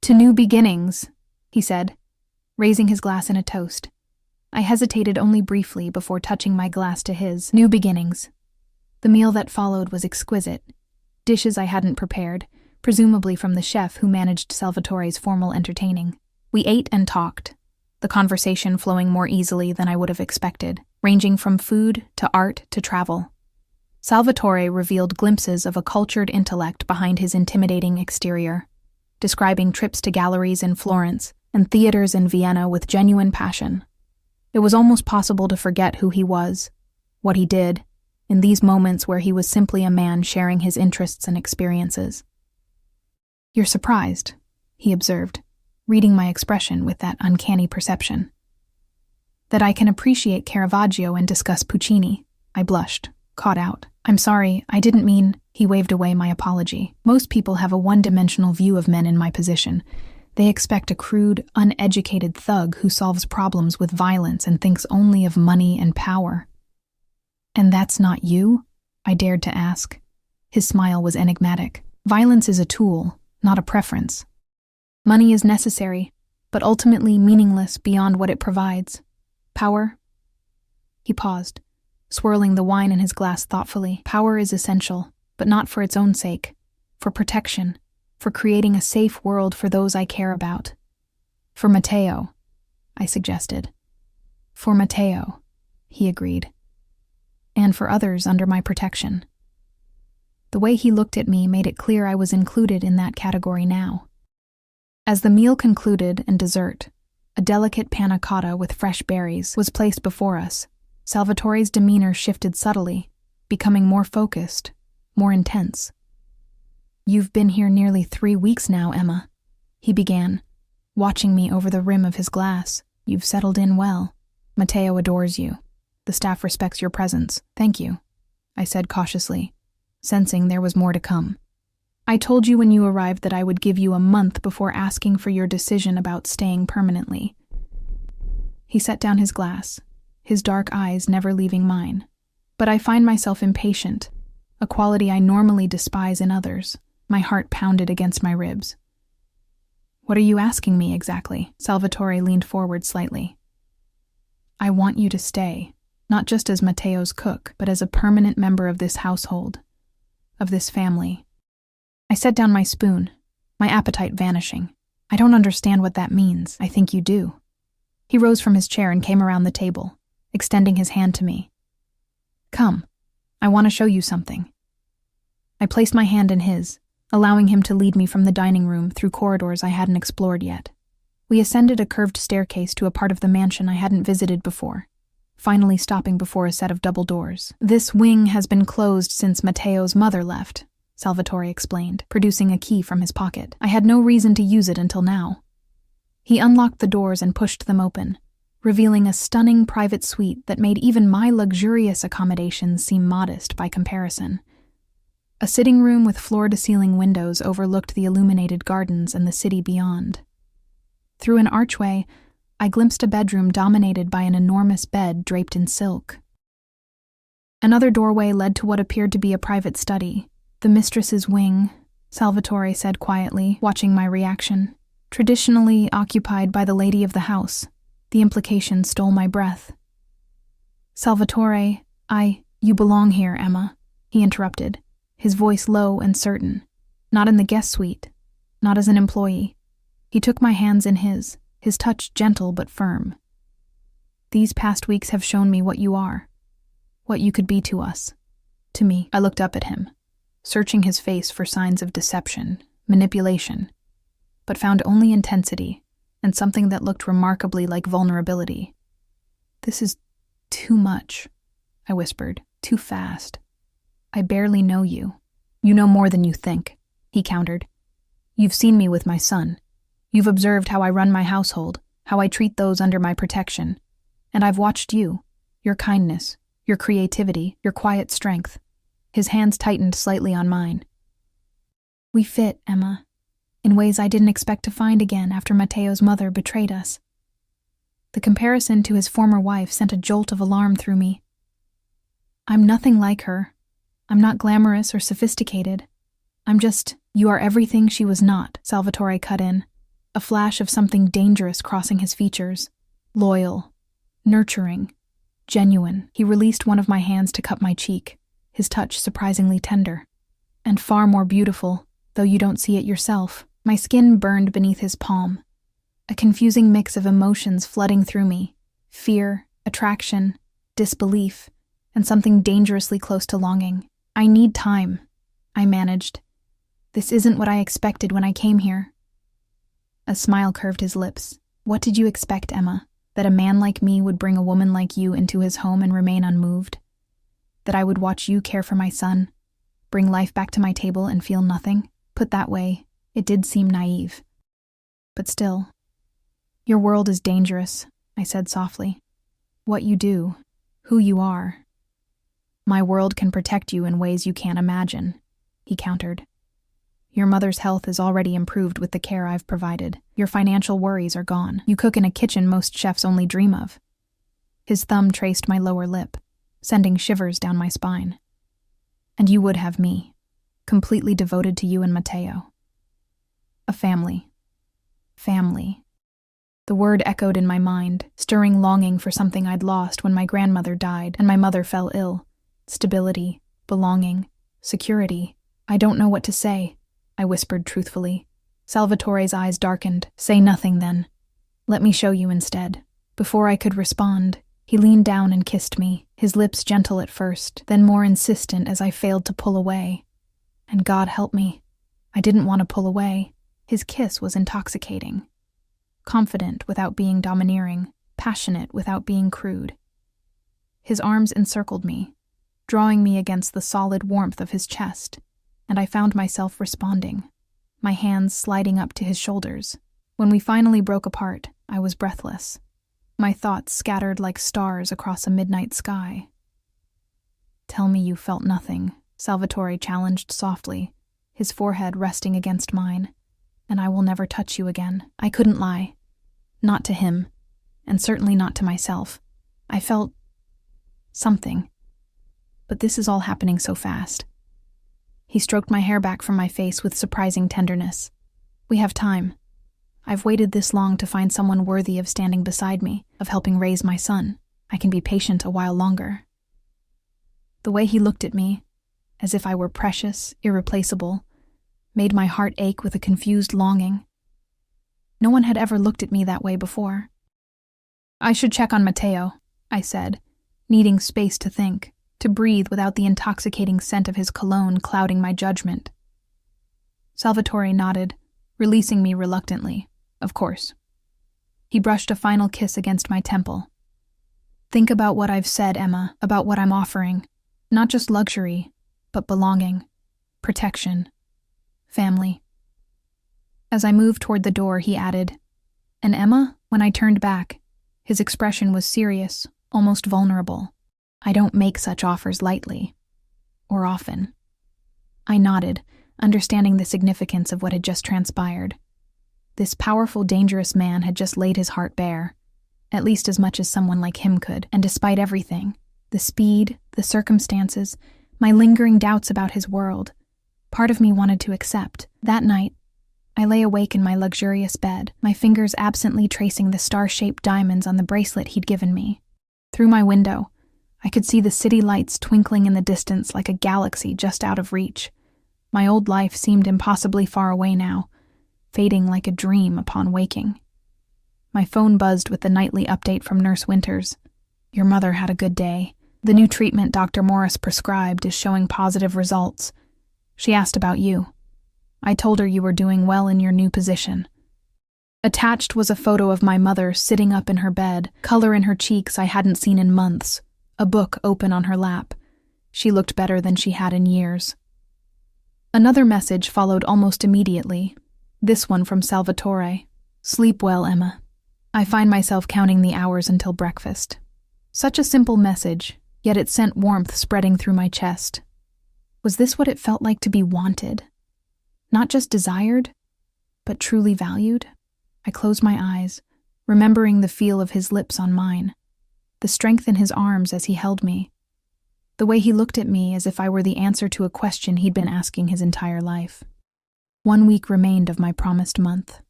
"To new beginnings," he said, raising his glass in a toast. I hesitated only briefly before touching my glass to his. New beginnings. The meal that followed was exquisite. Dishes I hadn't prepared, presumably from the chef who managed Salvatore's formal entertaining. We ate and talked, the conversation flowing more easily than I would have expected, ranging from food to art to travel. Salvatore revealed glimpses of a cultured intellect behind his intimidating exterior, describing trips to galleries in Florence and theaters in Vienna with genuine passion. It was almost possible to forget who he was, what he did, in these moments where he was simply a man sharing his interests and experiences. "You're surprised," he observed, reading my expression with that uncanny perception. "That I can appreciate Caravaggio and discuss Puccini." I blushed, caught out. "I'm sorry, I didn't mean—" He waved away my apology. "Most people have a one-dimensional view of men in my position. They expect a crude, uneducated thug who solves problems with violence and thinks only of money and power." "And that's not you?" I dared to ask. His smile was enigmatic. "Violence is a tool, not a preference. Money is necessary, but ultimately meaningless beyond what it provides. Power?" He paused, swirling the wine in his glass thoughtfully. "Power is essential, but not for its own sake. For protection, for creating a safe world for those I care about. For Matteo," I suggested. "For Matteo," he agreed. "And for others under my protection." The way he looked at me made it clear I was included in that category now. As the meal concluded and dessert, a delicate panna cotta with fresh berries, was placed before us, Salvatore's demeanor shifted subtly, becoming more focused, more intense. "You've been here nearly 3 weeks now, Emma," he began, watching me over the rim of his glass. "You've settled in well. Matteo adores you. The staff respects your presence." "Thank you," I said cautiously, sensing there was more to come. "I told you when you arrived that I would give you a month before asking for your decision about staying permanently." He set down his glass, his dark eyes never leaving mine. But I find myself impatient, a quality I normally despise in others. My heart pounded against my ribs. What are you asking me exactly? Salvatore leaned forward slightly. I want you to stay, not just as Matteo's cook, but as a permanent member of this household, of this family. I set down my spoon, my appetite vanishing. I don't understand what that means. I think you do. He rose from his chair and came around the table, extending his hand to me. Come, I want to show you something. I placed my hand in his, allowing him to lead me from the dining room through corridors I hadn't explored yet. We ascended a curved staircase to a part of the mansion I hadn't visited before, finally stopping before a set of double doors. This wing has been closed since Matteo's mother left, Salvatore explained, producing a key from his pocket. I had no reason to use it until now. He unlocked the doors and pushed them open, revealing a stunning private suite that made even my luxurious accommodations seem modest by comparison. A sitting room with floor-to-ceiling windows overlooked the illuminated gardens and the city beyond. Through an archway, I glimpsed a bedroom dominated by an enormous bed draped in silk. Another doorway led to what appeared to be a private study, the mistress's wing, Salvatore said quietly, watching my reaction. Traditionally occupied by the lady of the house, the implication stole my breath. Salvatore, you belong here, Emma, he interrupted, his voice low and certain. Not in the guest suite, not as an employee. He took my hands in his touch gentle but firm. These past weeks have shown me what you are, what you could be to us, to me. I looked up at him, searching his face for signs of deception, manipulation, but found only intensity and something that looked remarkably like vulnerability. This is too much, I whispered, too fast. I barely know you. You know more than you think, he countered. You've seen me with my son. You've observed how I run my household, how I treat those under my protection. And I've watched you, your kindness, your creativity, your quiet strength. His hands tightened slightly on mine. We fit, Emma, in ways I didn't expect to find again after Matteo's mother betrayed us. The comparison to his former wife sent a jolt of alarm through me. I'm nothing like her. I'm not glamorous or sophisticated. You are everything she was not, Salvatore cut in, a flash of something dangerous crossing his features. Loyal, nurturing, genuine. He released one of my hands to cup my cheek, his touch surprisingly tender. And far more beautiful, though you don't see it yourself. My skin burned beneath his palm, a confusing mix of emotions flooding through me. Fear, attraction, disbelief, and something dangerously close to longing. I need time, I managed. This isn't what I expected when I came here. A smile curved his lips. What did you expect, Emma? That a man like me would bring a woman like you into his home and remain unmoved? That I would watch you care for my son, bring life back to my table and feel nothing? Put that way, it did seem naive. But still, your world is dangerous, I said softly. What you do, who you are. My world can protect you in ways you can't imagine, he countered. Your mother's health is already improved with the care I've provided. Your financial worries are gone. You cook in a kitchen most chefs only dream of. His thumb traced my lower lip, sending shivers down my spine. And you would have me, completely devoted to you and Matteo. A family. Family. The word echoed in my mind, stirring longing for something I'd lost when my grandmother died and my mother fell ill. Stability, belonging, security. I don't know what to say, I whispered truthfully. Salvatore's eyes darkened. Say nothing then. Let me show you instead. Before I could respond, he leaned down and kissed me, his lips gentle at first, then more insistent as I failed to pull away. And God help me, I didn't want to pull away. His kiss was intoxicating. Confident without being domineering, passionate without being crude. His arms encircled me, drawing me against the solid warmth of his chest, and I found myself responding, my hands sliding up to his shoulders. When we finally broke apart, I was breathless, my thoughts scattered like stars across a midnight sky. Tell me you felt nothing, Salvatore challenged softly, his forehead resting against mine, and I will never touch you again. I couldn't lie. Not to him, and certainly not to myself. I felt something. but this is all happening so fast. He stroked my hair back from my face with surprising tenderness. We have time. I've waited this long to find someone worthy of standing beside me, of helping raise my son. I can be patient a while longer. The way he looked at me, as if I were precious, irreplaceable, made my heart ache with a confused longing. No one had ever looked at me that way before. I should check on Matteo, I said, needing space to think, to breathe without the intoxicating scent of his cologne clouding my judgment. Salvatore nodded, releasing me reluctantly. Of course. He brushed a final kiss against my temple. Think about what I've said, Emma, about what I'm offering. Not just luxury, but belonging, protection, family. As I moved toward the door, he added, and Emma, when I turned back, his expression was serious, almost vulnerable. I don't make such offers lightly, or often. I nodded, understanding the significance of what had just transpired. This powerful, dangerous man had just laid his heart bare, at least as much as someone like him could, and despite everything, the speed, the circumstances, my lingering doubts about his world, part of me wanted to accept. That night, I lay awake in my luxurious bed, my fingers absently tracing the star-shaped diamonds on the bracelet he'd given me. Through my window, I could see the city lights twinkling in the distance like a galaxy just out of reach. My old life seemed impossibly far away now, fading like a dream upon waking. My phone buzzed with the nightly update from Nurse Winters. Your mother had a good day. The new treatment Dr. Morris prescribed is showing positive results. She asked about you. I told her you were doing well in your new position. Attached was a photo of my mother sitting up in her bed, color in her cheeks I hadn't seen in months, a book open on her lap. She looked better than she had in years. Another message followed almost immediately, this one from Salvatore. Sleep well, Emma. I find myself counting the hours until breakfast. Such a simple message, yet it sent warmth spreading through my chest. Was this what it felt like to be wanted? Not just desired, but truly valued? I closed my eyes, remembering the feel of his lips on mine, the strength in his arms as he held me, the way he looked at me as if I were the answer to a question he'd been asking his entire life. 1 week remained of my promised month.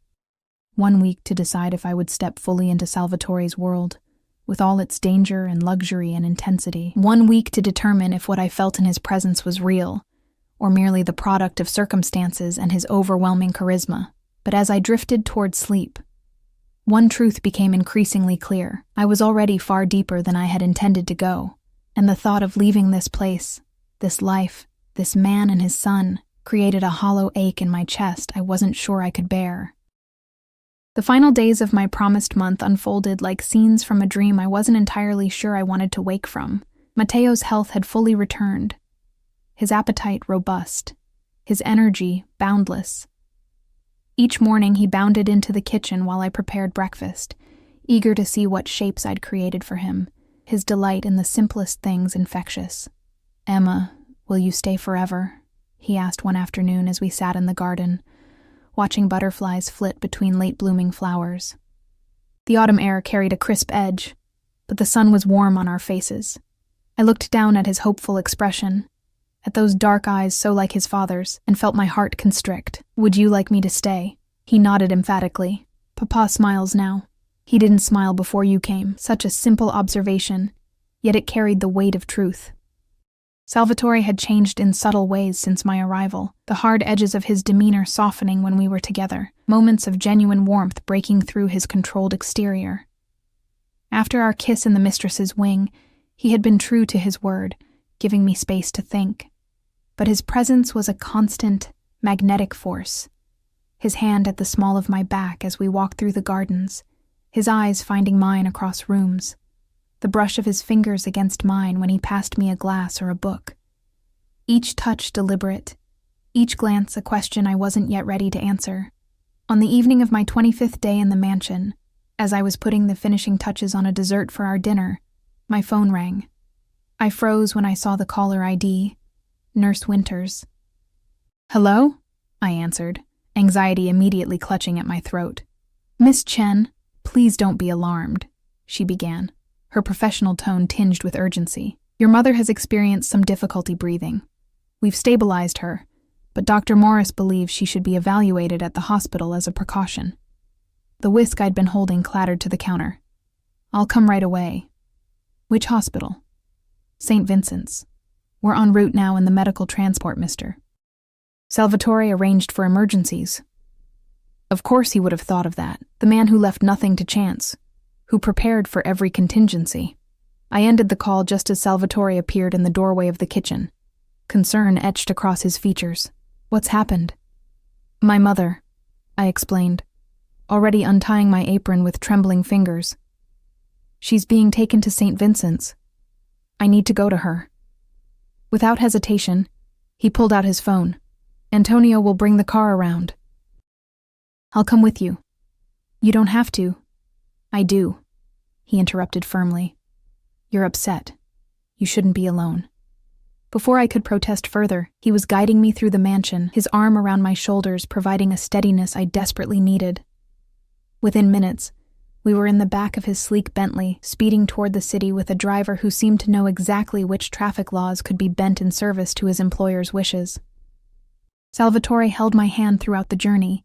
1 week to decide if I would step fully into Salvatore's world, with all its danger and luxury and intensity. 1 week to determine if what I felt in his presence was real, or merely the product of circumstances and his overwhelming charisma. But as I drifted toward sleep, one truth became increasingly clear. I was already far deeper than I had intended to go, and the thought of leaving this place, this life, this man and his son, created a hollow ache in my chest I wasn't sure I could bear. The final days of my promised month unfolded like scenes from a dream I wasn't entirely sure I wanted to wake from. Matteo's health had fully returned, his appetite robust, his energy boundless. Each morning he bounded into the kitchen while I prepared breakfast, eager to see what shapes I'd created for him, his delight in the simplest things infectious. Emma, will you stay forever? He asked one afternoon as we sat in the garden, watching butterflies flit between late-blooming flowers. The autumn air carried a crisp edge, but the sun was warm on our faces. I looked down at his hopeful expression, at those dark eyes so like his father's, and felt my heart constrict. Would you like me to stay? He nodded emphatically. Papa smiles now. He didn't smile before you came. Such a simple observation, yet it carried the weight of truth. Salvatore had changed in subtle ways since my arrival, the hard edges of his demeanor softening when we were together, moments of genuine warmth breaking through his controlled exterior. After our kiss in the mistress's wing, he had been true to his word, giving me space to think. But his presence was a constant, magnetic force. His hand at the small of my back as we walked through the gardens, his eyes finding mine across rooms, the brush of his fingers against mine when he passed me a glass or a book. Each touch deliberate, each glance a question I wasn't yet ready to answer. On the evening of my 25th day in the mansion, as I was putting the finishing touches on a dessert for our dinner, my phone rang. I froze when I saw the caller ID, Nurse Winters. Hello? I answered, anxiety immediately clutching at my throat. Miss Chen, please don't be alarmed, she began, her professional tone tinged with urgency. Your mother has experienced some difficulty breathing. We've stabilized her, but Dr. Morris believes she should be evaluated at the hospital as a precaution. The whisk I'd been holding clattered to the counter. I'll come right away. Which hospital? St. Vincent's. We're en route now in the medical transport, mister. Salvatore arranged for emergencies. Of course he would have thought of that. The man who left nothing to chance, who prepared for every contingency. I ended the call just as Salvatore appeared in the doorway of the kitchen. Concern etched across his features. What's happened? My mother, I explained, already untying my apron with trembling fingers. She's being taken to St. Vincent's. I need to go to her. Without hesitation, he pulled out his phone. Antonio will bring the car around. I'll come with you. You don't have to. I do, he interrupted firmly. You're upset. You shouldn't be alone. Before I could protest further, he was guiding me through the mansion, his arm around my shoulders providing a steadiness I desperately needed. Within minutes, we were in the back of his sleek Bentley, speeding toward the city with a driver who seemed to know exactly which traffic laws could be bent in service to his employer's wishes. Salvatore held my hand throughout the journey,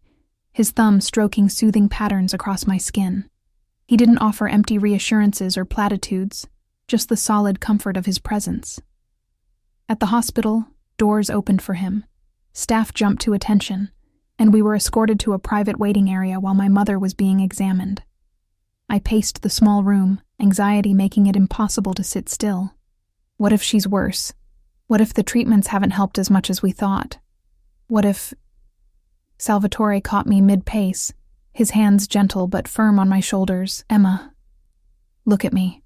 his thumb stroking soothing patterns across my skin. He didn't offer empty reassurances or platitudes, just the solid comfort of his presence. At the hospital, doors opened for him. Staff jumped to attention, and we were escorted to a private waiting area while my mother was being examined. I paced the small room, anxiety making it impossible to sit still. What if she's worse? What if the treatments haven't helped as much as we thought? What if... Salvatore caught me mid-pace, his hands gentle but firm on my shoulders. Emma, look at me.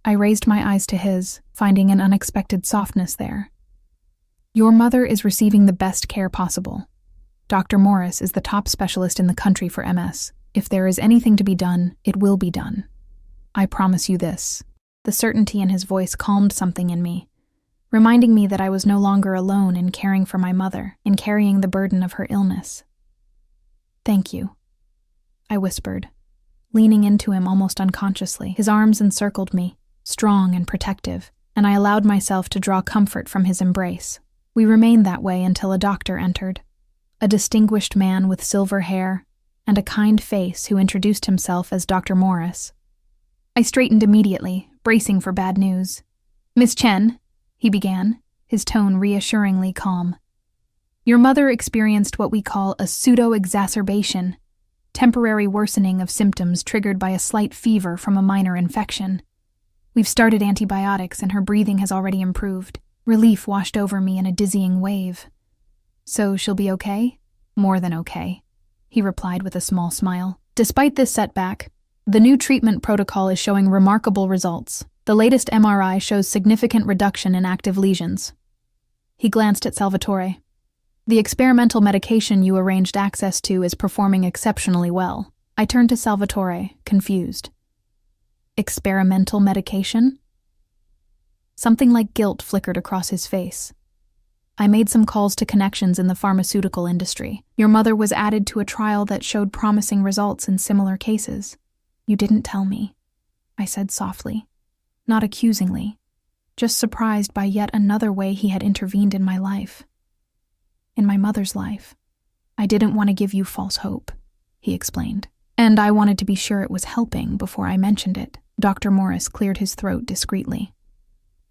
I raised my eyes to his, finding an unexpected softness there. Your mother is receiving the best care possible. Dr. Morris is the top specialist in the country for MS. If there is anything to be done, it will be done. I promise you this. The certainty in his voice calmed something in me, reminding me that I was no longer alone in caring for my mother, in carrying the burden of her illness. Thank you, I whispered, leaning into him almost unconsciously. His arms encircled me, strong and protective, and I allowed myself to draw comfort from his embrace. We remained that way until a doctor entered, a distinguished man with silver hair and a kind face who introduced himself as Dr. Morris. I straightened immediately, bracing for bad news. Miss Chen, he began, his tone reassuringly calm. Your mother experienced what we call a pseudo-exacerbation, temporary worsening of symptoms triggered by a slight fever from a minor infection. We've started antibiotics and her breathing has already improved. Relief washed over me in a dizzying wave. So she'll be okay? More than okay, he replied with a small smile. Despite this setback, the new treatment protocol is showing remarkable results. The latest MRI shows significant reduction in active lesions. He glanced at Salvatore. The experimental medication you arranged access to is performing exceptionally well. I turned to Salvatore, confused. Experimental medication? Something like guilt flickered across his face. I made some calls to connections in the pharmaceutical industry. Your mother was added to a trial that showed promising results in similar cases. You didn't tell me, I said softly, not accusingly, just surprised by yet another way he had intervened in my life. In my mother's life. I didn't want to give you false hope, he explained. And I wanted to be sure it was helping before I mentioned it. Dr. Morris cleared his throat discreetly.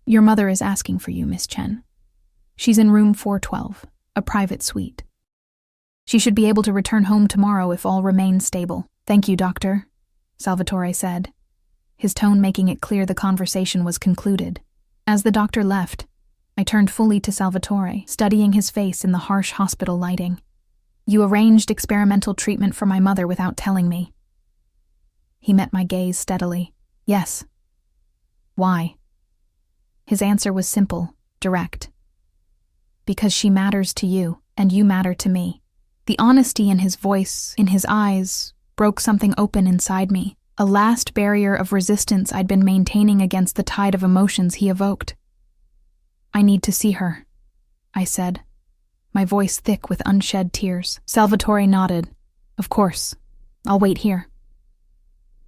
Your mother is asking for you, Miss Chen. She's in room 412, a private suite. She should be able to return home tomorrow if all remains stable. Thank you, doctor, Salvatore said, his tone making it clear the conversation was concluded. As the doctor left, I turned fully to Salvatore, studying his face in the harsh hospital lighting. You arranged experimental treatment for my mother without telling me. He met my gaze steadily. Yes. Why? His answer was simple, direct. Because she matters to you, and you matter to me. The honesty in his voice, in his eyes, broke something open inside me, a last barrier of resistance I'd been maintaining against the tide of emotions he evoked. I need to see her, I said, my voice thick with unshed tears. Salvatore nodded. Of course. I'll wait here.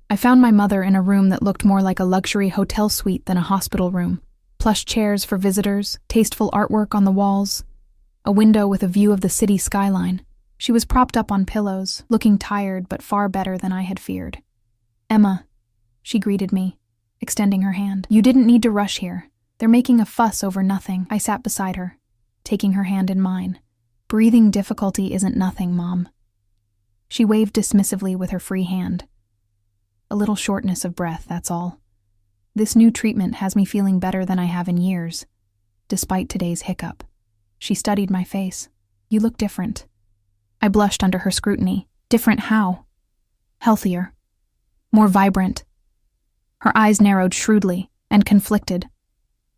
I found my mother in a room that looked more like a luxury hotel suite than a hospital room. Plush chairs for visitors, tasteful artwork on the walls, a window with a view of the city skyline. She was propped up on pillows, looking tired but far better than I had feared. "Emma," she greeted me, extending her hand. "You didn't need to rush here. They're making a fuss over nothing." I sat beside her, taking her hand in mine. "Breathing difficulty isn't nothing, Mom." She waved dismissively with her free hand. "A little shortness of breath, that's all. This new treatment has me feeling better than I have in years, despite today's hiccup." She studied my face. "You look different." I blushed under her scrutiny. "Different how?" "Healthier. More vibrant." Her eyes narrowed shrewdly and conflicted.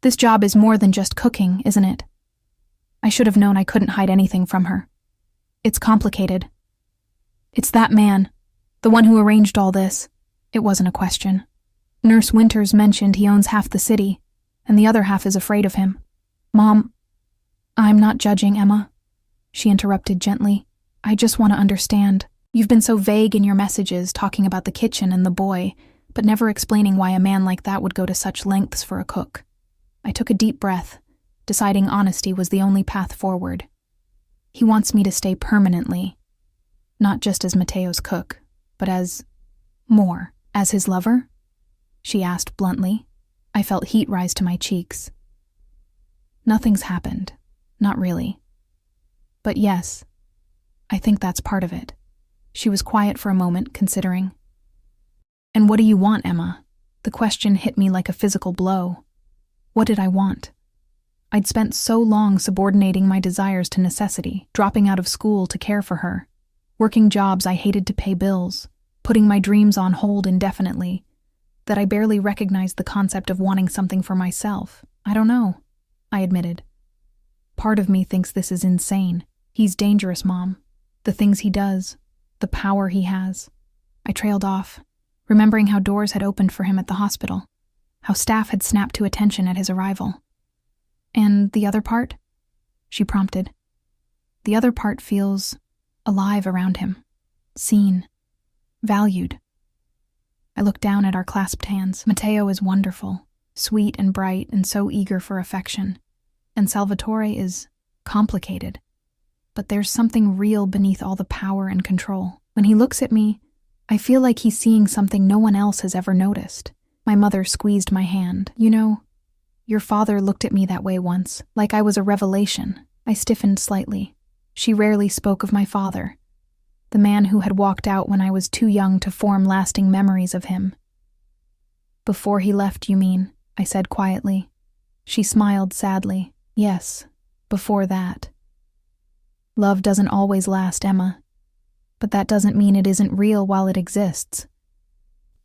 "This job is more than just cooking, isn't it?" I should have known I couldn't hide anything from her. "It's complicated. It's that man, the one who arranged all this." It wasn't a question. "Nurse Winters mentioned he owns half the city, and the other half is afraid of him." "Mom, I'm not judging, Emma," she interrupted gently. "I just want to understand. You've been so vague in your messages, talking about the kitchen and the boy, but never explaining why a man like that would go to such lengths for a cook." I took a deep breath, deciding honesty was the only path forward. "He wants me to stay permanently, not just as Mateo's cook, but as his lover?" she asked bluntly. I felt heat rise to my cheeks. "Nothing's happened. Not really. But yes, I think that's part of it." She was quiet for a moment, considering. "And what do you want, Emma?" The question hit me like a physical blow. What did I want? I'd spent so long subordinating my desires to necessity, dropping out of school to care for her, working jobs I hated to pay bills, putting my dreams on hold indefinitely, that I barely recognized the concept of wanting something for myself. "I don't know," I admitted. "Part of me thinks this is insane. He's dangerous, Mom. The things he does, the power he has." I trailed off, remembering how doors had opened for him at the hospital, how staff had snapped to attention at his arrival. "And the other part?" she prompted. "The other part feels alive around him, seen, valued." I looked down at our clasped hands. "Mateo is wonderful, sweet and bright and so eager for affection. And Salvatore is complicated. But there's something real beneath all the power and control. When he looks at me, I feel like he's seeing something no one else has ever noticed." My mother squeezed my hand. "You know, your father looked at me that way once, like I was a revelation." I stiffened slightly. She rarely spoke of my father, the man who had walked out when I was too young to form lasting memories of him. "Before he left, you mean?" I said quietly. She smiled sadly. "Yes, before that." Love doesn't always last, Emma. But that doesn't mean it isn't real while it exists.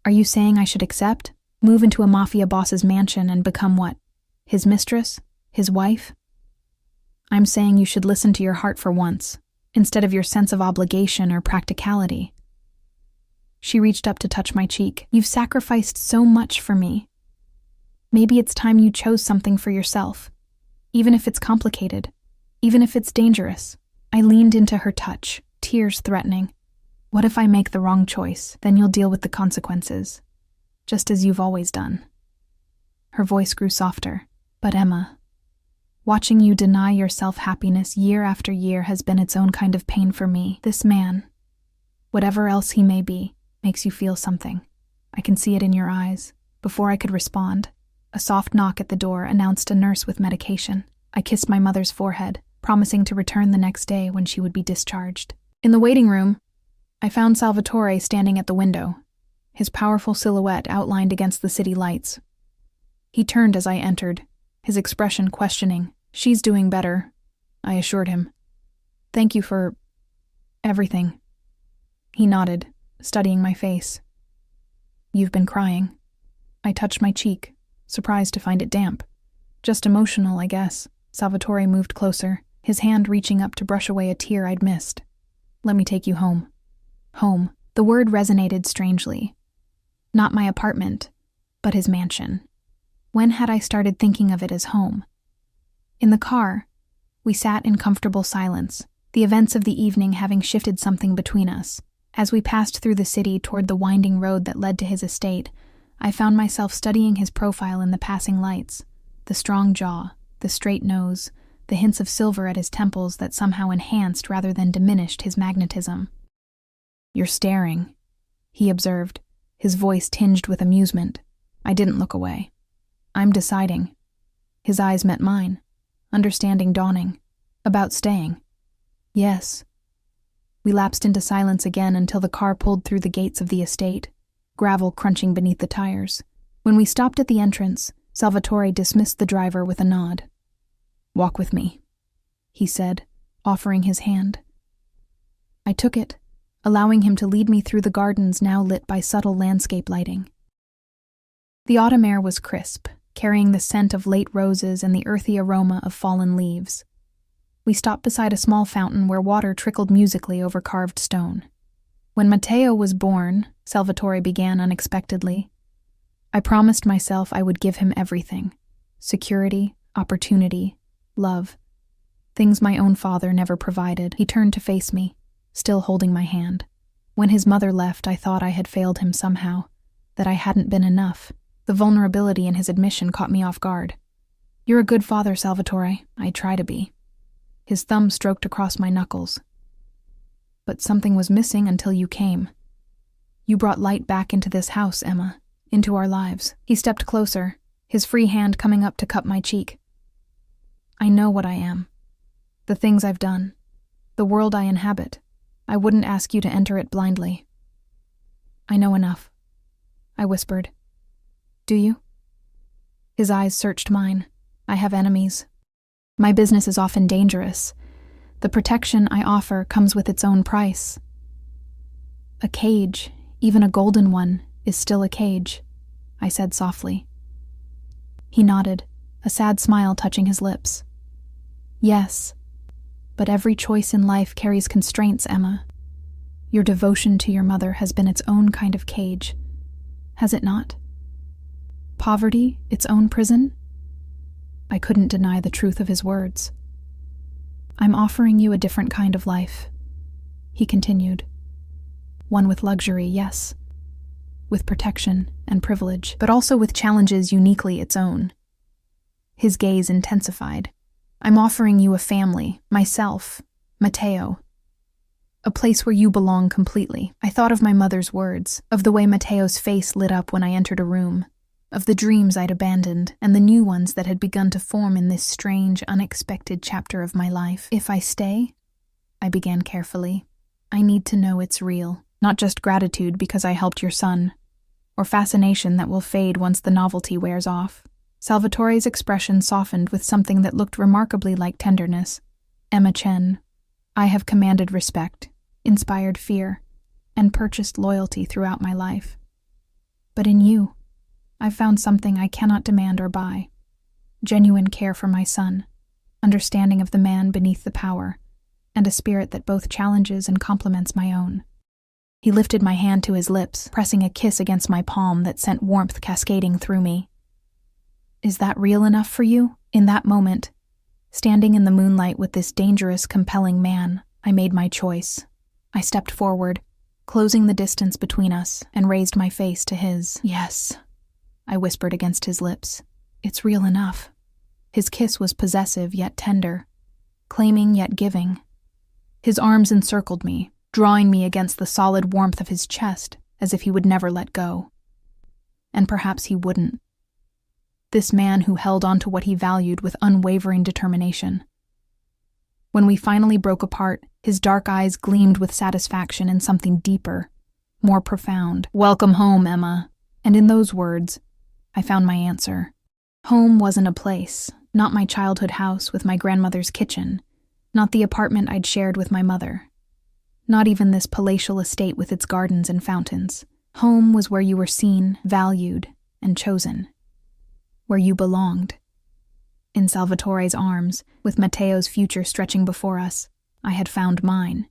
Are you saying I should accept? Move into a Mafia boss's mansion and become what? His mistress? His wife? I'm saying you should listen to your heart for once, instead of your sense of obligation or practicality. She reached up to touch my cheek. "You've sacrificed so much for me. Maybe it's time you chose something for yourself, even if it's complicated, even if it's dangerous." I leaned into her touch, tears threatening. "What if I make the wrong choice? Then you'll deal with the consequences, just as you've always done." Her voice grew softer. "But Emma, watching you deny yourself happiness year after year has been its own kind of pain for me. This man, whatever else he may be, makes you feel something. I can see it in your eyes." Before I could respond, a soft knock at the door announced a nurse with medication. I kissed my mother's forehead, promising to return the next day when she would be discharged. In the waiting room, I found Salvatore standing at the window, his powerful silhouette outlined against the city lights. He turned as I entered, his expression questioning. "She's doing better," I assured him. "Thank you for everything." He nodded, studying my face. "You've been crying." I touched my cheek, surprised to find it damp. "Just emotional, I guess." Salvatore moved closer, his hand reaching up to brush away a tear I'd missed. "Let me take you home." Home. The word resonated strangely. Not my apartment, but his mansion. When had I started thinking of it as home? In the car, we sat in comfortable silence, the events of the evening having shifted something between us. As we passed through the city toward the winding road that led to his estate, I found myself studying his profile in the passing lights. The strong jaw, the straight nose, the hints of silver at his temples that somehow enhanced rather than diminished his magnetism. "You're staring," he observed, his voice tinged with amusement. I didn't look away. "I'm deciding." His eyes met mine, understanding dawning. "About staying." "Yes." We lapsed into silence again until the car pulled through the gates of the estate, gravel crunching beneath the tires. When we stopped at the entrance, Salvatore dismissed the driver with a nod. "Walk with me," he said, offering his hand. I took it, allowing him to lead me through the gardens now lit by subtle landscape lighting. The autumn air was crisp, carrying the scent of late roses and the earthy aroma of fallen leaves. We stopped beside a small fountain where water trickled musically over carved stone. "When Matteo was born," Salvatore began unexpectedly, "I promised myself I would give him everything: security, opportunity, love. Things my own father never provided." He turned to face me, still holding my hand. "When his mother left, I thought I had failed him somehow, that I hadn't been enough." The vulnerability in his admission caught me off guard. "You're a good father, Salvatore. I try to be." His thumb stroked across my knuckles. "But something was missing until you came. You brought light back into this house, Emma, into our lives." He stepped closer, his free hand coming up to cup my cheek. "I know what I am. The things I've done. The world I inhabit. I wouldn't ask you to enter it blindly." "I know enough," I whispered. "Do you?" His eyes searched mine. "I have enemies. My business is often dangerous. The protection I offer comes with its own price. A cage, even a golden one, is still a cage," I said softly. He nodded, a sad smile touching his lips. "Yes, but every choice in life carries constraints, Emma. Your devotion to your mother has been its own kind of cage, has it not? Poverty, its own prison?" I couldn't deny the truth of his words. "I'm offering you a different kind of life," he continued. "One with luxury, yes, with protection and privilege, but also with challenges uniquely its own." His gaze intensified. "I'm offering you a family, myself, Matteo. A place where you belong completely." I thought of my mother's words, of the way Matteo's face lit up when I entered a room, of the dreams I'd abandoned and the new ones that had begun to form in this strange, unexpected chapter of my life. "If I stay," I began carefully, "I need to know it's real, not just gratitude because I helped your son, or fascination that will fade once the novelty wears off." Salvatore's expression softened with something that looked remarkably like tenderness. "Emma Chen, I have commanded respect, inspired fear, and purchased loyalty throughout my life. But in you, I've found something I cannot demand or buy: genuine care for my son, understanding of the man beneath the power, and a spirit that both challenges and complements my own." He lifted my hand to his lips, pressing a kiss against my palm that sent warmth cascading through me. "Is that real enough for you?" In that moment, standing in the moonlight with this dangerous, compelling man, I made my choice. I stepped forward, closing the distance between us, and raised my face to his. "Yes," I whispered against his lips. "It's real enough." His kiss was possessive yet tender, claiming yet giving. His arms encircled me, drawing me against the solid warmth of his chest, as if he would never let go. And perhaps he wouldn't. This man who held on to what he valued with unwavering determination. When we finally broke apart, his dark eyes gleamed with satisfaction in something deeper, more profound. "Welcome home, Emma." And in those words, I found my answer. Home wasn't a place, not my childhood house with my grandmother's kitchen, not the apartment I'd shared with my mother, not even this palatial estate with its gardens and fountains. Home was where you were seen, valued, and chosen, where you belonged. In Salvatore's arms, with Matteo's future stretching before us, I had found mine.